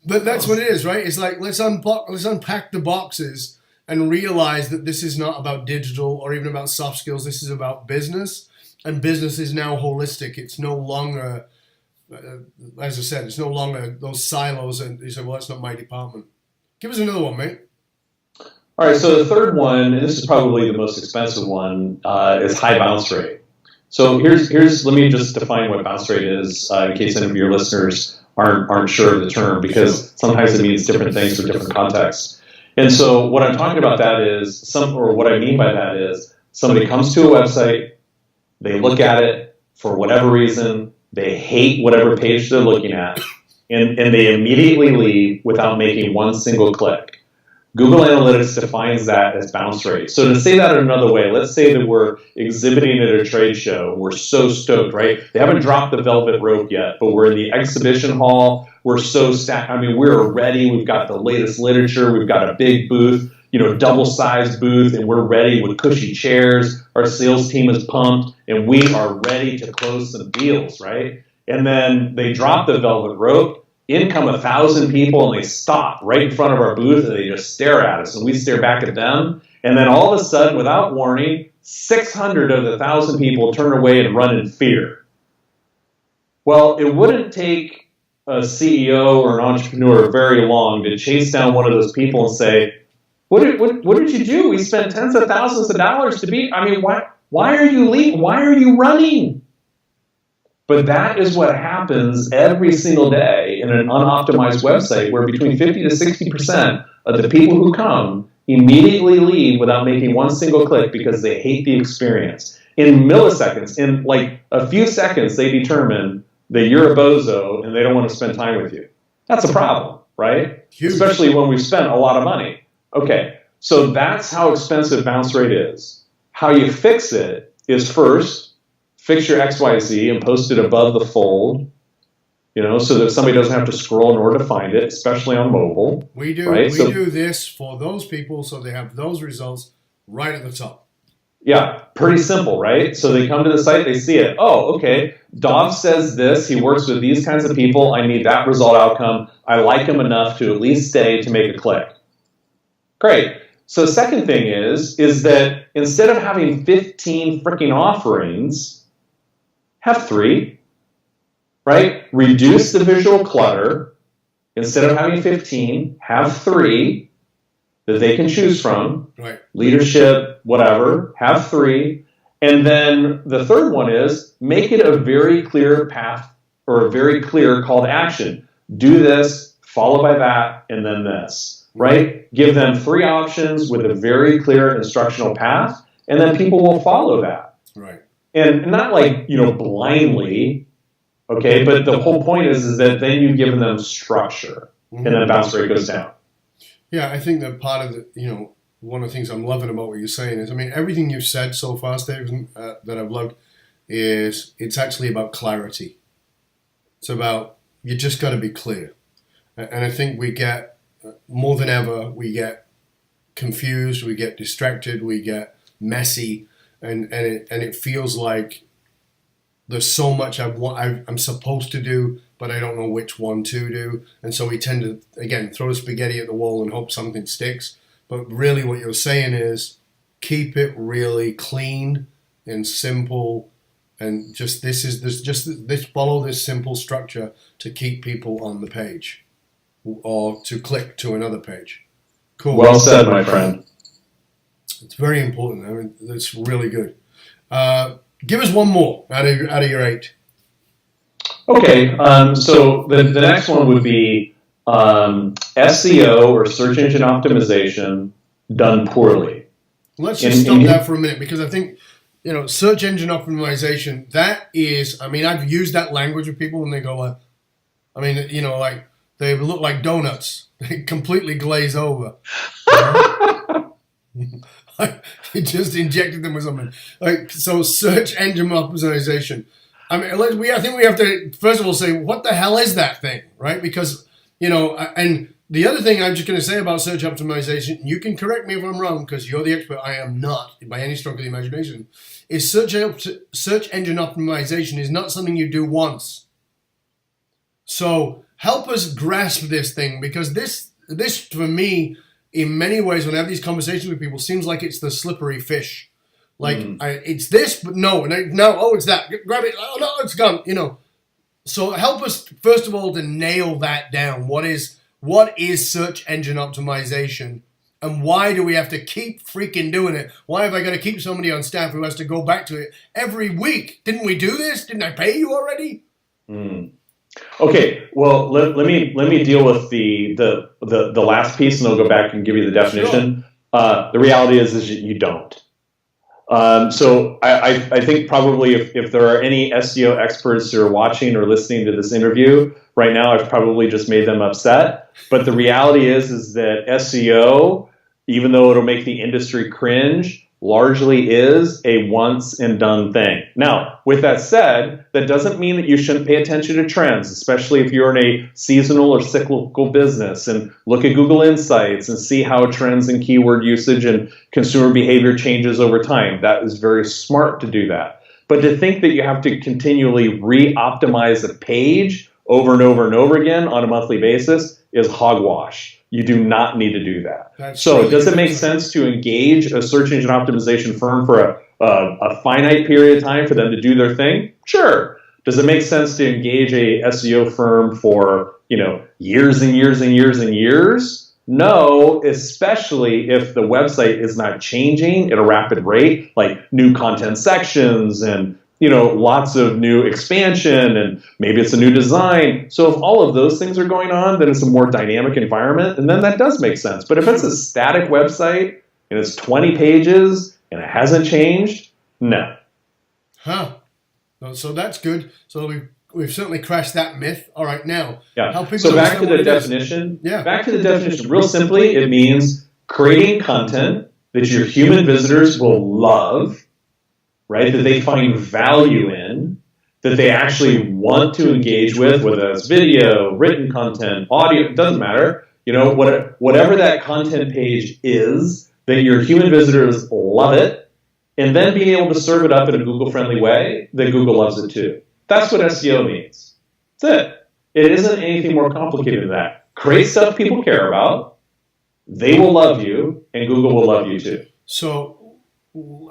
But that's what it is, right? It's like, let's unpack the boxes and realize that this is not about digital or even about soft skills. This is about business. And business is now holistic. It's no longer, as I said, it's no longer those silos. And you say, well, that's not my department. Give us another one, mate. All right, so the third one, and this is probably the most expensive one, is high bounce rate. So here's let me just define what bounce rate is in case any of your listeners aren't sure of the term, because sometimes it means different things for different contexts. And so what I'm talking about that is what I mean by that is somebody comes to a website, they look at it for whatever reason, they hate whatever page they're looking at, and they immediately leave without making one single click. Google Analytics defines that as bounce rate. So to say that in another way, let's say that we're exhibiting at a trade show. We're so stoked, right? They haven't dropped the velvet rope yet, but we're in the exhibition hall. We're so stacked. I mean, we're ready. We've got the latest literature. We've got a big booth, double-sized booth, and we're ready with cushy chairs. Our sales team is pumped, and we are ready to close some deals, right? And then they drop the velvet rope. In come 1,000 people, and they stop right in front of our booth, and they just stare at us, and we stare back at them. And then all of a sudden, without warning, 600 of the 1,000 people turn away and run in fear. Well, it wouldn't take a CEO or an entrepreneur very long to chase down one of those people and say, what did you do? We spent tens of thousands of dollars to beat. I mean, why are you leaving? Why are you running? But that is what happens every single day in an unoptimized website, where between 50 to 60% of the people who come immediately leave without making one single click because they hate the experience. In milliseconds, in like a few seconds, they determine that you're a bozo and they don't want to spend time with you. That's a problem, right? Huge. Especially when we've spent a lot of money. Okay, so that's how expensive bounce rate is. How you fix it is first, fix your XYZ and post it above the fold, so that somebody doesn't have to scroll in order to find it, especially on mobile. We do this for those people so they have those results right at the top. Yeah, pretty simple, right? So they come to the site, they see it. Oh, okay, Dov says this, he works with these kinds of people, I need that result outcome, I like him enough to at least stay to make a click. Great. So the second thing is that instead of having 15 freaking offerings, have 3, right? Reduce the visual clutter. Instead of having 15, have 3 that they can choose from. Right. Leadership, whatever, have 3. And then the third one is make it a very clear path or a very clear call to action. Do this, followed by that, and then this, right? Give them 3 options with a very clear instructional path, and then people will follow that. Right. And not like, blindly, okay, but the whole point is that then you've given them structure, and then bounce rate goes down. Yeah, I think that part of the, one of the things I'm loving about what you're saying is, everything you've said so far, Steve, that I've loved, is it's actually about clarity. It's about, you just got to be clear. And I think we get, more than ever, we get confused, we get distracted, we get messy, and it feels like there's so much I'm supposed to do, but I don't know which one to do. And so we tend to, again, throw the spaghetti at the wall and hope something sticks. But really what you're saying is keep it really clean and simple, and just follow this simple structure to keep people on the page or to click to another page. Cool. Well said, my friend. It's very important. That's really good. Give us one more out of your 8. Okay. So the next one would be SEO or search engine optimization done poorly. Let's just stop that for a minute, because I think, search engine optimization, that is, I've used that language with people and they go like, they look like donuts. They completely glaze over. You just injected them with something. So search engine optimization. I think we have to, first of all, say, what the hell is that thing, right? Because, and the other thing I'm just going to say about search optimization, you can correct me if I'm wrong, because you're the expert, I am not, by any stroke of the imagination, is search engine optimization is not something you do once. So help us grasp this thing, because this for me, in many ways, when I have these conversations with people, seems like it's the slippery fish. It's this, but no, it's that. Grab it. Oh no, it's gone. So help us first of all to nail that down. What is search engine optimization, And why do we have to keep freaking doing it? Why have I got to keep somebody on staff who has to go back to it every week? Didn't we do this? Didn't I pay you already? Okay, well, let me deal with the last piece, and I'll go back and give you the definition. Sure. The reality is you don't. So I think probably if there are any SEO experts who are watching or listening to this interview right now, I've probably just made them upset. But the reality is that SEO, even though it'll make the industry cringe, largely is a once and done thing. Now, with that said, that doesn't mean that you shouldn't pay attention to trends, especially if you're in a seasonal or cyclical business, and look at Google Insights and see how trends in keyword usage and consumer behavior changes over time. That is very smart to do that. But to think that you have to continually re-optimize a page over and over and over again on a monthly basis is hogwash. You do not need to do that. So does it make sense to engage a search engine optimization firm for a finite period of time for them to do their thing? Sure. Does it make sense to engage a SEO firm for, years and years and years and years? No, especially if the website is not changing at a rapid rate, like new content sections and lots of new expansion, and maybe it's a new design. So if all of those things are going on, then it's a more dynamic environment, and then that does make sense. But if it's a static website and it's 20 pages and it hasn't changed, no. So that's good. So we've certainly crashed that myth. All right, now. Yeah. So back to the definition. Yeah. Back to the definition. Real simply, it means creating content that your human visitors will love, right, that they find value in, that they actually want to engage with, whether that's video, written content, audio, it doesn't matter. Whatever that content page is, that your human visitors love it, and then being able to serve it up in a Google-friendly way that Google loves it too. That's what SEO means. That's it. It isn't anything more complicated than that. Create stuff people care about, they will love you, and Google will love you too. So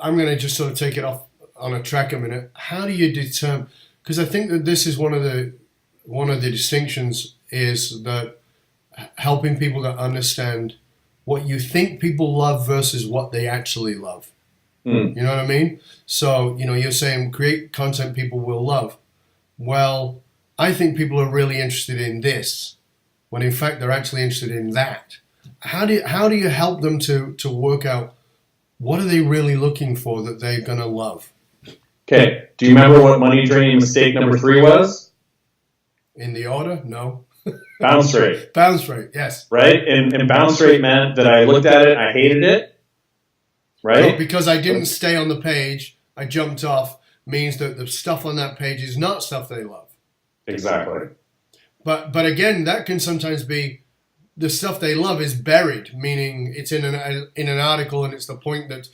I'm going to just sort of take it off on a track a minute. How do you determine? Because I think that this is one of the distinctions is that helping people to understand what you think people love versus what they actually love. You know what I mean? So you're saying create content people will love. Well, I think people are really interested in this, when in fact they're actually interested in that. How do you help them to work out what are they really looking for that they're going to love? Okay, do you remember what money draining mistake number 3 was? In the order? No. Bounce rate. Bounce rate, yes. Right? And bounce rate meant that I looked at it, I hated it, right? No, because I didn't stay on the page, I jumped off, means that the stuff on that page is not stuff they love. Exactly. But again, that can sometimes be the stuff they love is buried, meaning it's in an article and it's the point that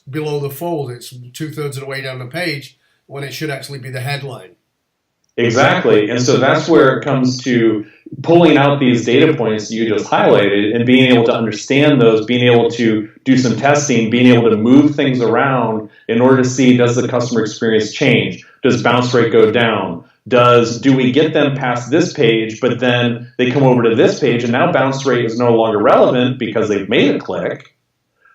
below the fold, it's 2/3 of the way down the page when it should actually be the headline. Exactly. And so that's where it comes to pulling out these data points you just highlighted and being able to understand those, being able to do some testing, being able to move things around in order to see, does the customer experience change? Does bounce rate go down? Do we get them past this page, but then they come over to this page and now bounce rate is no longer relevant because they've made a click.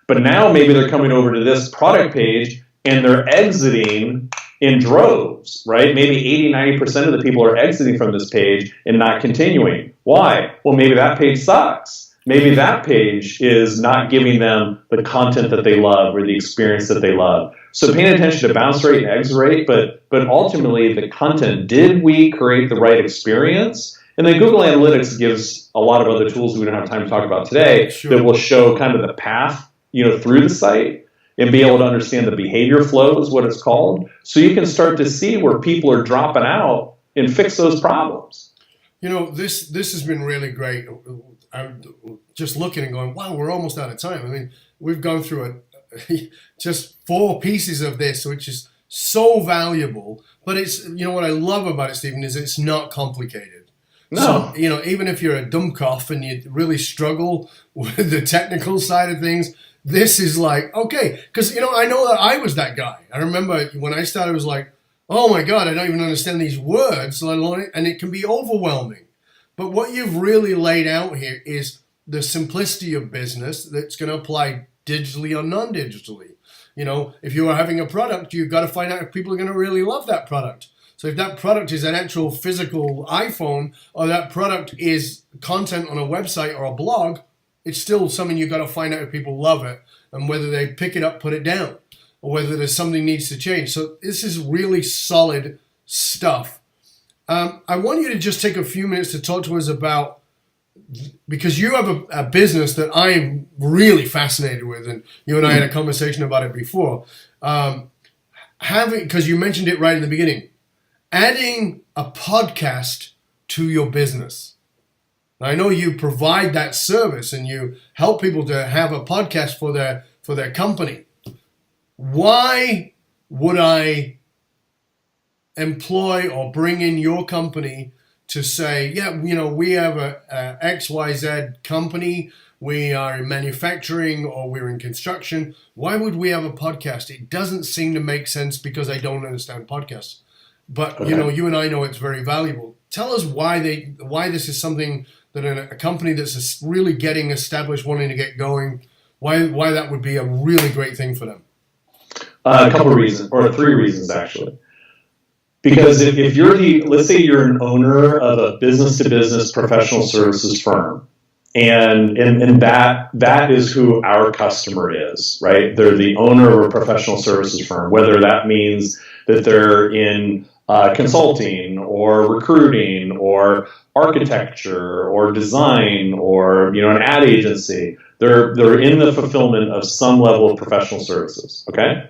But now maybe they're coming over to this product page and they're exiting in droves, right? Maybe 80-90% of the people are exiting from this page and not continuing. Why? Well, maybe that page sucks. Maybe that page is not giving them the content that they love or the experience that they love. So paying attention to bounce rate and exit rate, but ultimately the content. Did we create the right experience? And then Google Analytics gives a lot of other tools we don't have time to talk about today that will show kind of the path, through the site and be able to understand the behavior flow is what it's called. So you can start to see where people are dropping out and fix those problems. This has been really great. I'm just looking and going, wow, we're almost out of time. I mean, we've gone through just 4 pieces of this, which is so valuable. But it's, what I love about it, Stephen, is it's not complicated. No. So, even if you're a dumbcoff and you really struggle with the technical side of things, this is like, okay, because, I know that I was that guy. I remember when I started, it was like, oh my God, I don't even understand these words, let alone it, and it can be overwhelming. But what you've really laid out here is the simplicity of business that's going to apply digitally or non-digitally. You know, if you are having a product, you've got to find out if people are going to really love that product. So if that product is an actual physical iPhone, or that product is content on a website or a blog, it's still something you've got to find out if people love it and whether they pick it up, put it down, or whether there's something needs to change. So this is really solid stuff. I want you to just take a few minutes to talk to us about, because you have a business that I'm really fascinated with, and you and I had a conversation about it before. Because you mentioned it right in the beginning, adding a podcast to your business. Now, I know you provide that service and you help people to have a podcast for their company. Why would I employ or bring in your company to say, yeah, you know, we have a XYZ company, we are in manufacturing or we're in construction. Why would we have a podcast? It doesn't seem to make sense because I don't understand podcasts. But, okay, you know, you and I know it's very valuable. Tell us why this is something that a company that's really getting established, wanting to get going, why that would be a really great thing for them. A couple of reasons, or three reasons actually. Because if you're let's say you're an owner of a business-to-business professional services firm, and that is who our customer is, right? They're the owner of a professional services firm, whether that means that they're in consulting or recruiting or architecture or design or, you know, an ad agency. They're in the fulfillment of some level of professional services, okay?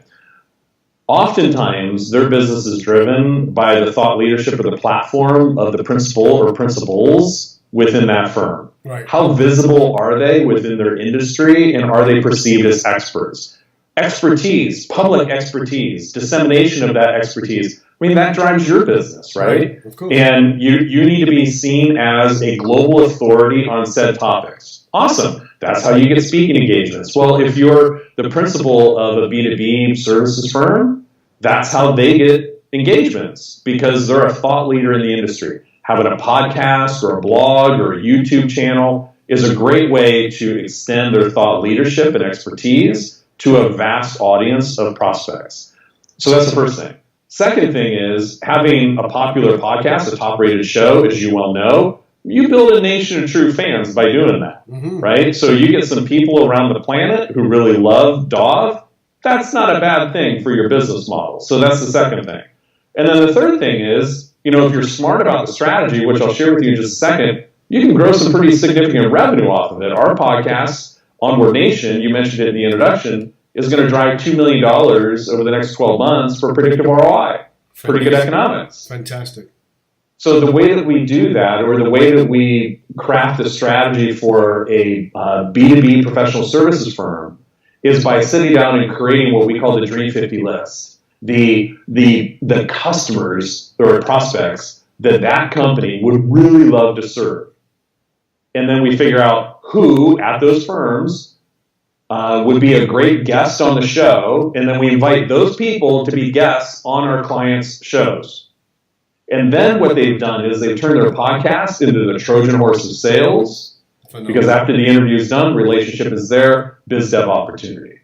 Oftentimes, their business is driven by the thought leadership or the platform of the principal or principals within that firm. Right. How visible are they within their industry, and are they perceived as experts? Expertise, public expertise, dissemination of that expertise. I mean, that drives your business, right? Of course. And you need to be seen as a global authority on said topics. Awesome. That's how you get speaking engagements. Well, if you're the principal of a B2B services firm, that's how they get engagements, because they're a thought leader in the industry. Having a podcast or a blog or a YouTube channel is a great way to extend their thought leadership and expertise to a vast audience of prospects. So that's the first thing. Second thing is having a popular podcast, a top-rated show, as you well know. You build a nation of true fans by doing that, right? So you get some people around the planet who really love Dov. That's not a bad thing for your business model. So that's the second thing. And then the third thing is, you know, if you're smart about the strategy, which I'll share with you in just a second, you can grow some pretty significant revenue off of it. Our podcast, Onward Nation, you mentioned it in the introduction, is going to drive $2 million over the next 12 months for predictive ROI. Pretty good economics. Fantastic. So the way that we do that, or the way that we craft a strategy for a B2B professional services firm, is by sitting down and creating what we call the Dream 50 list. The customers or prospects that company would really love to serve. And then we figure out who at those firms would be a great guest on the show, and then we invite those people to be guests on our clients' shows. And then what they've done is they've turned their podcast into the Trojan horse of sales, because after the interview is done, relationship is there, biz dev opportunity.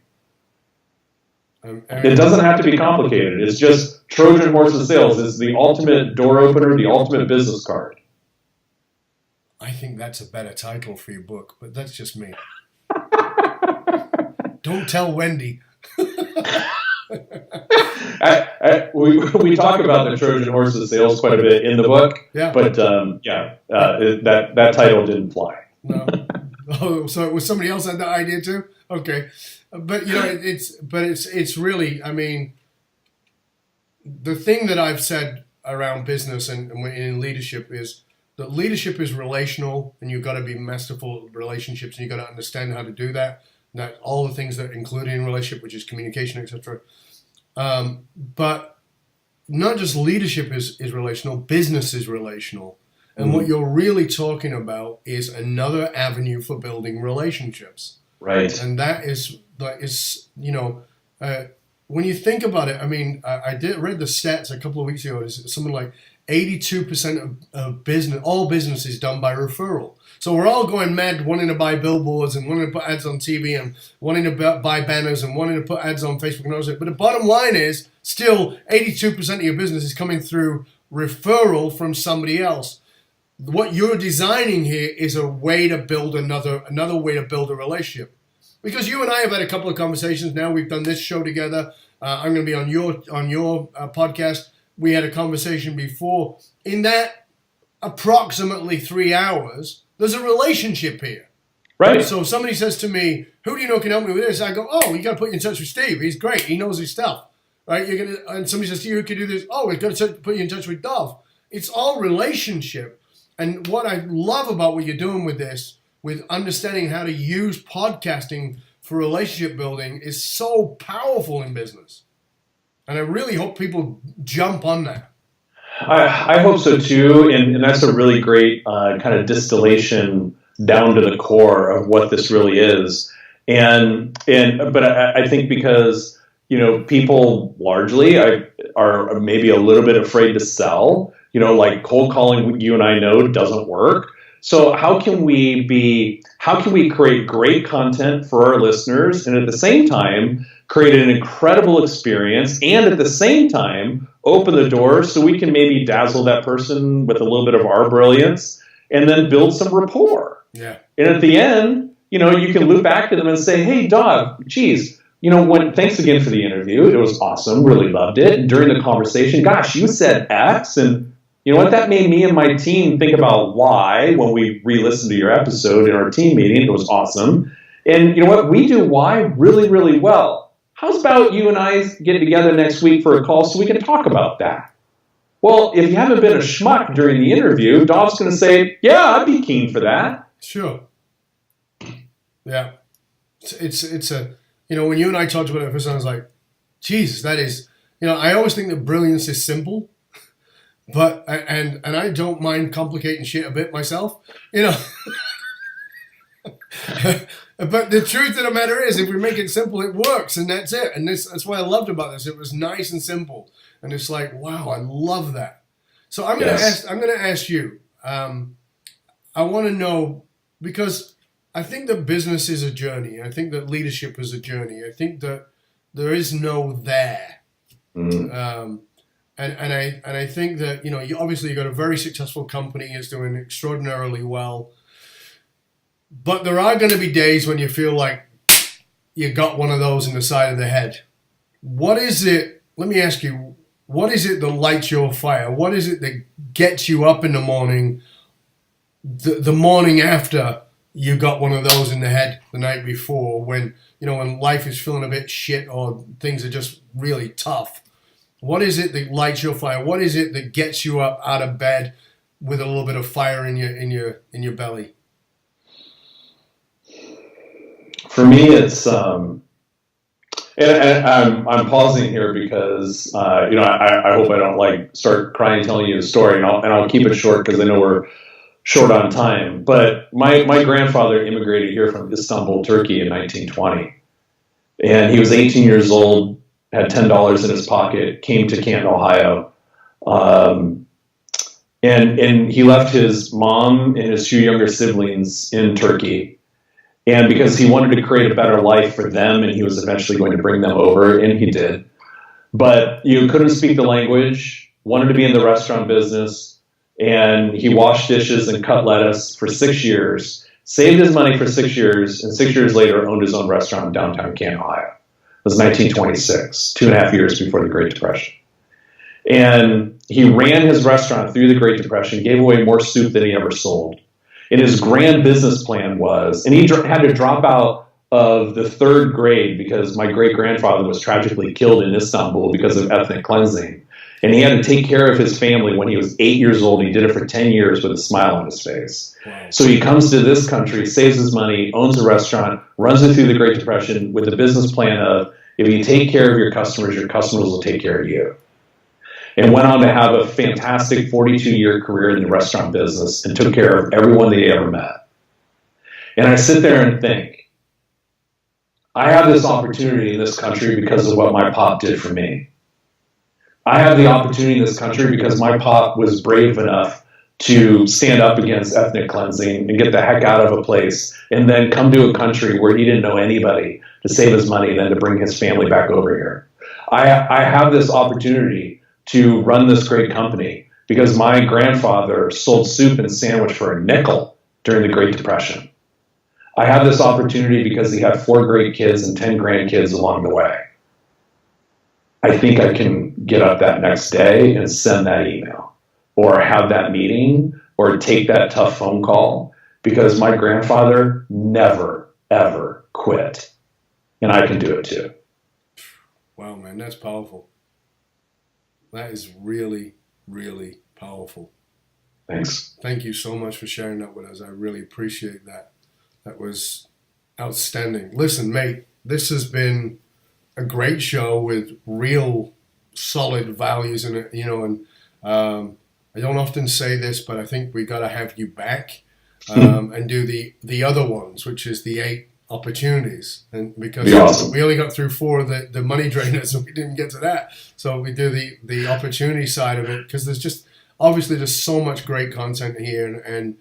It doesn't have to be complicated. It's just Trojan horse of sales. It's the ultimate door opener, the ultimate business card. I think that's a better title for your book, but that's just me. Don't tell Wendy. We talk about the Trojan horse of sales quite a bit in the book, but that title didn't fly. No. Oh, so it was somebody else had that idea too? Okay. But you know, it's really, I mean, the thing that I've said around business and in leadership is that leadership is relational, and you've got to be masterful at relationships, and you've got to understand how to do that. That all the things that are included in relationship, which is communication, etc. But not just leadership is relational, business is relational. And what you're really talking about is another avenue for building relationships. Right. And that is you know, when you think about it, I mean, I read the stats a couple of weeks ago. It's something like 82% of business, all business is done by referral. So we're all going mad wanting to buy billboards and wanting to put ads on TV and wanting to buy banners and wanting to put ads on Facebook and all that. But the bottom line is still 82% of your business is coming through referral from somebody else. What you're designing here is a way to build another way to build a relationship. Because you and I have had a couple of conversations now. We've done this show together. I'm going to be on your podcast. We had a conversation before. In that approximately 3 hours, there's a relationship here. Right. So if somebody says to me, who do you know can help me with this? I go, oh, you got to put you in touch with Steve. He's great. He knows his stuff. Right? And somebody says to you, who can do this? Oh, we've got to put you in touch with Dov. It's all relationship. And what I love about what you're doing with this, with understanding how to use podcasting for relationship building, is so powerful in business. And I really hope people jump on that. I hope so too, and that's a really great kind of distillation down to the core of what this really is. But I think because people largely are maybe a little bit afraid to sell. Like cold calling, you and I know, doesn't work. So how can we create great content for our listeners and at the same time create an incredible experience and at the same time open the door so we can maybe dazzle that person with a little bit of our brilliance and then build some rapport. Yeah. And at the end, you can loop back to them and say, hey, Dov, geez, thanks again for the interview. It was awesome. Really loved it. And during the conversation, gosh, you said X, and you know what? That made me and my team think about Y when we re-listened to your episode in our team meeting. It was awesome. And you know what? We do Y really, really well. How's about you and I get together next week for a call so we can talk about that? Well, if you haven't been a schmuck during the interview, Dov's going to say, yeah, I'd be keen for that. Sure. Yeah. It's a, when you and I talked about it first, I was like, Jesus, that is, I always think that brilliance is simple. But and I don't mind complicating shit a bit myself, But the truth of the matter is, if we make it simple, it works, and that's it. And that's what I loved about this. It was nice and simple, and it's like, wow, I love that. So I'm going to ask you. I want to know, because I think that business is a journey. I think that leadership is a journey. I think that there is no there. Mm-hmm. And I think that, obviously you've got a very successful company, it's doing extraordinarily well. But there are going to be days when you feel like you got one of those in the side of the head. What is it, let me ask you, what is it that lights your fire? What is it that gets you up in the morning, the morning after you got one of those in the head the night before, when life is feeling a bit shit or things are just really tough? What is it that lights your fire? What is it that gets you up out of bed with a little bit of fire in your belly? For me, it's and I'm pausing here because I hope I don't start crying telling you the story, and I'll keep it short because I know we're short on time. But my grandfather immigrated here from Istanbul, Turkey in 1920, and he was 18 years old, had $10 in his pocket, came to Canton, Ohio, and he left his mom and his 2 younger siblings in Turkey. And because he wanted to create a better life for them, and he was eventually going to bring them over, and he did. But you couldn't speak the language, wanted to be in the restaurant business, and he washed dishes and cut lettuce for 6 years, saved his money for 6 years, and 6 years later owned his own restaurant in downtown Canton, Ohio. It was 1926, 2.5 years before the Great Depression. And he ran his restaurant through the Great Depression, gave away more soup than he ever sold. And his grand business plan was, and he had to drop out of the 3rd grade because my great-grandfather was tragically killed in Istanbul because of ethnic cleansing. And he had to take care of his family when he was 8 years old. He did it for 10 years with a smile on his face. Wow. So he comes to this country, saves his money, owns a restaurant, runs it through the Great Depression with a business plan of, if you take care of your customers will take care of you. And went on to have a fantastic 42-year career in the restaurant business and took care of everyone that he ever met. And I sit there and think, I have this opportunity in this country because of what my pop did for me. I have the opportunity in this country because my pop was brave enough to stand up against ethnic cleansing and get the heck out of a place and then come to a country where he didn't know anybody to save his money and then to bring his family back over here. I have this opportunity to run this great company because my grandfather sold soup and sandwich for a nickel during the Great Depression. I have this opportunity because he had 4 great kids and 10 grandkids along the way. I think I can get up that next day and send that email or have that meeting or take that tough phone call because my grandfather never, ever quit. And I can do it too. Wow, man, that's powerful. That is really, really powerful. Thanks. Thank you so much for sharing that with us. I really appreciate that. That was outstanding. Listen, mate, this has been a great show with real solid values in it, and I don't often say this, but I think we got to have you back and do the other ones, which is the 8 opportunities, and because awesome. We only got through 4 of the money drainers, and we didn't get to that. So we do the opportunity side of it because there's just obviously there's so much great content here, and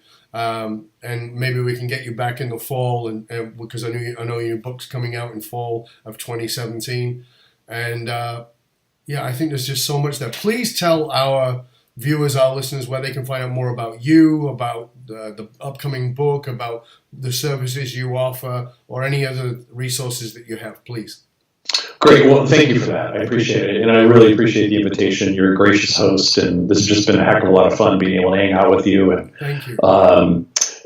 maybe we can get you back in the fall, and because I know your book's coming out in fall of 2017, and I think there's just so much there. Please tell our viewers, our listeners, where they can find out more about you, about the upcoming book, about the services you offer, or any other resources that you have, please. Great. Well, thank you for that. I appreciate it. And I really appreciate the invitation. You're a gracious host, and this has just been a heck of a lot of fun being able to hang out with you. And thank you.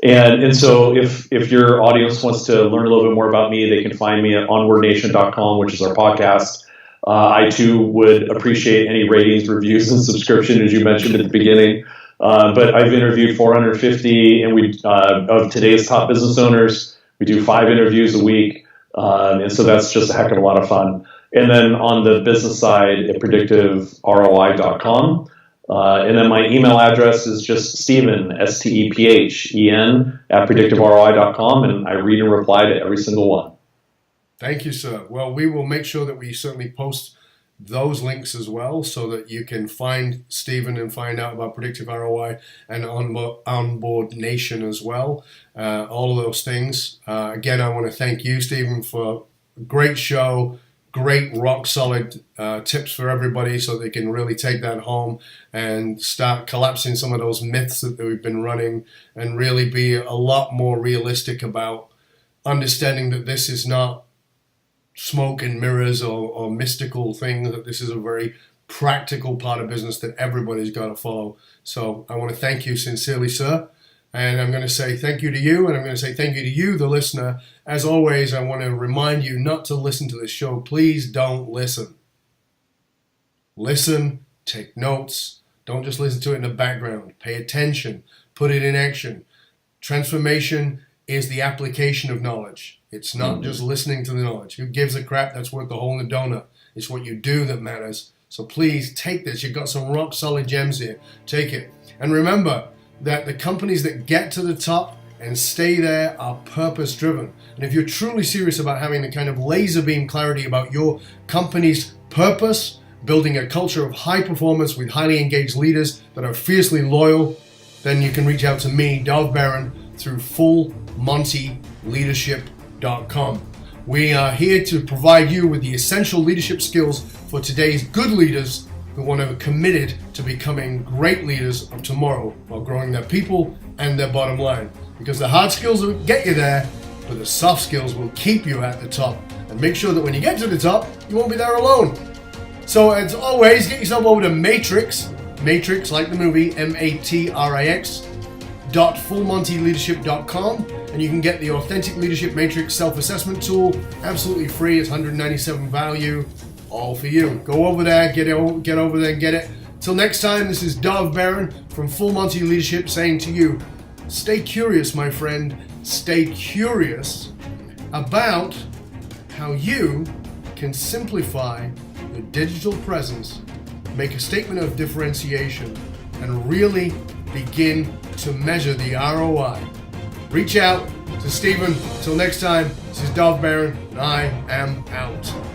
And so if your audience wants to learn a little bit more about me, they can find me at onwardnation.com, which is our podcast. I, too, would appreciate any ratings, reviews, and subscription, as you mentioned at the beginning. But I've interviewed 450 of today's top business owners. We do 5 interviews a week. And so that's just a heck of a lot of fun. And then on the business side at predictiveroi.com. And then my email address is just Stephen, STEPHEN, at predictiveroi.com. And I read and reply to every single one. Thank you, sir. Well, we will make sure that we certainly post those links as well so that you can find Stephen and find out about Predictive ROI and Onward Nation as well. All of those things. Again, I want to thank you, Stephen, for a great show, great rock solid tips for everybody so they can really take that home and start collapsing some of those myths that we've been running and really be a lot more realistic about understanding that this is not smoke and mirrors or mystical thing, that this is a very practical part of business that everybody's got to follow. So I want to thank you sincerely, sir. And I'm going to say thank you to you, and I'm going to say thank you to you, the listener. As always, I want to remind you not to listen to this show. Please don't listen. Listen, take notes. Don't just listen to it in the background. Pay attention. Put it in action. Transformation is the application of knowledge. It's not just listening to the knowledge. Who gives a crap? That's worth the hole in the donut. It's what you do that matters. So please take this. You've got some rock solid gems here. Take it. And remember that the companies that get to the top and stay there are purpose driven. And if you're truly serious about having the kind of laser beam clarity about your company's purpose, building a culture of high performance with highly engaged leaders that are fiercely loyal, then you can reach out to me, Dov Baron, through fullmontyleadership.com. We are here to provide you with the essential leadership skills for today's good leaders who want to be committed to becoming great leaders of tomorrow while growing their people and their bottom line. Because the hard skills will get you there, but the soft skills will keep you at the top and make sure that when you get to the top, you won't be there alone. So as always, get yourself over to Matrix like the movie, MATRIX, .fullmontyleadership.com, and you can get the Authentic Leadership Matrix self-assessment tool absolutely free. It's $197 value, all for you. Go over there, get over there and get it. Till next time, this is Dov Baron from Full Monty Leadership saying to you, stay curious, my friend. Stay curious about how you can simplify your digital presence, make a statement of differentiation, and really begin to measure the ROI. Reach out So Stephen, until next time, this is Dov Baer, and I am out.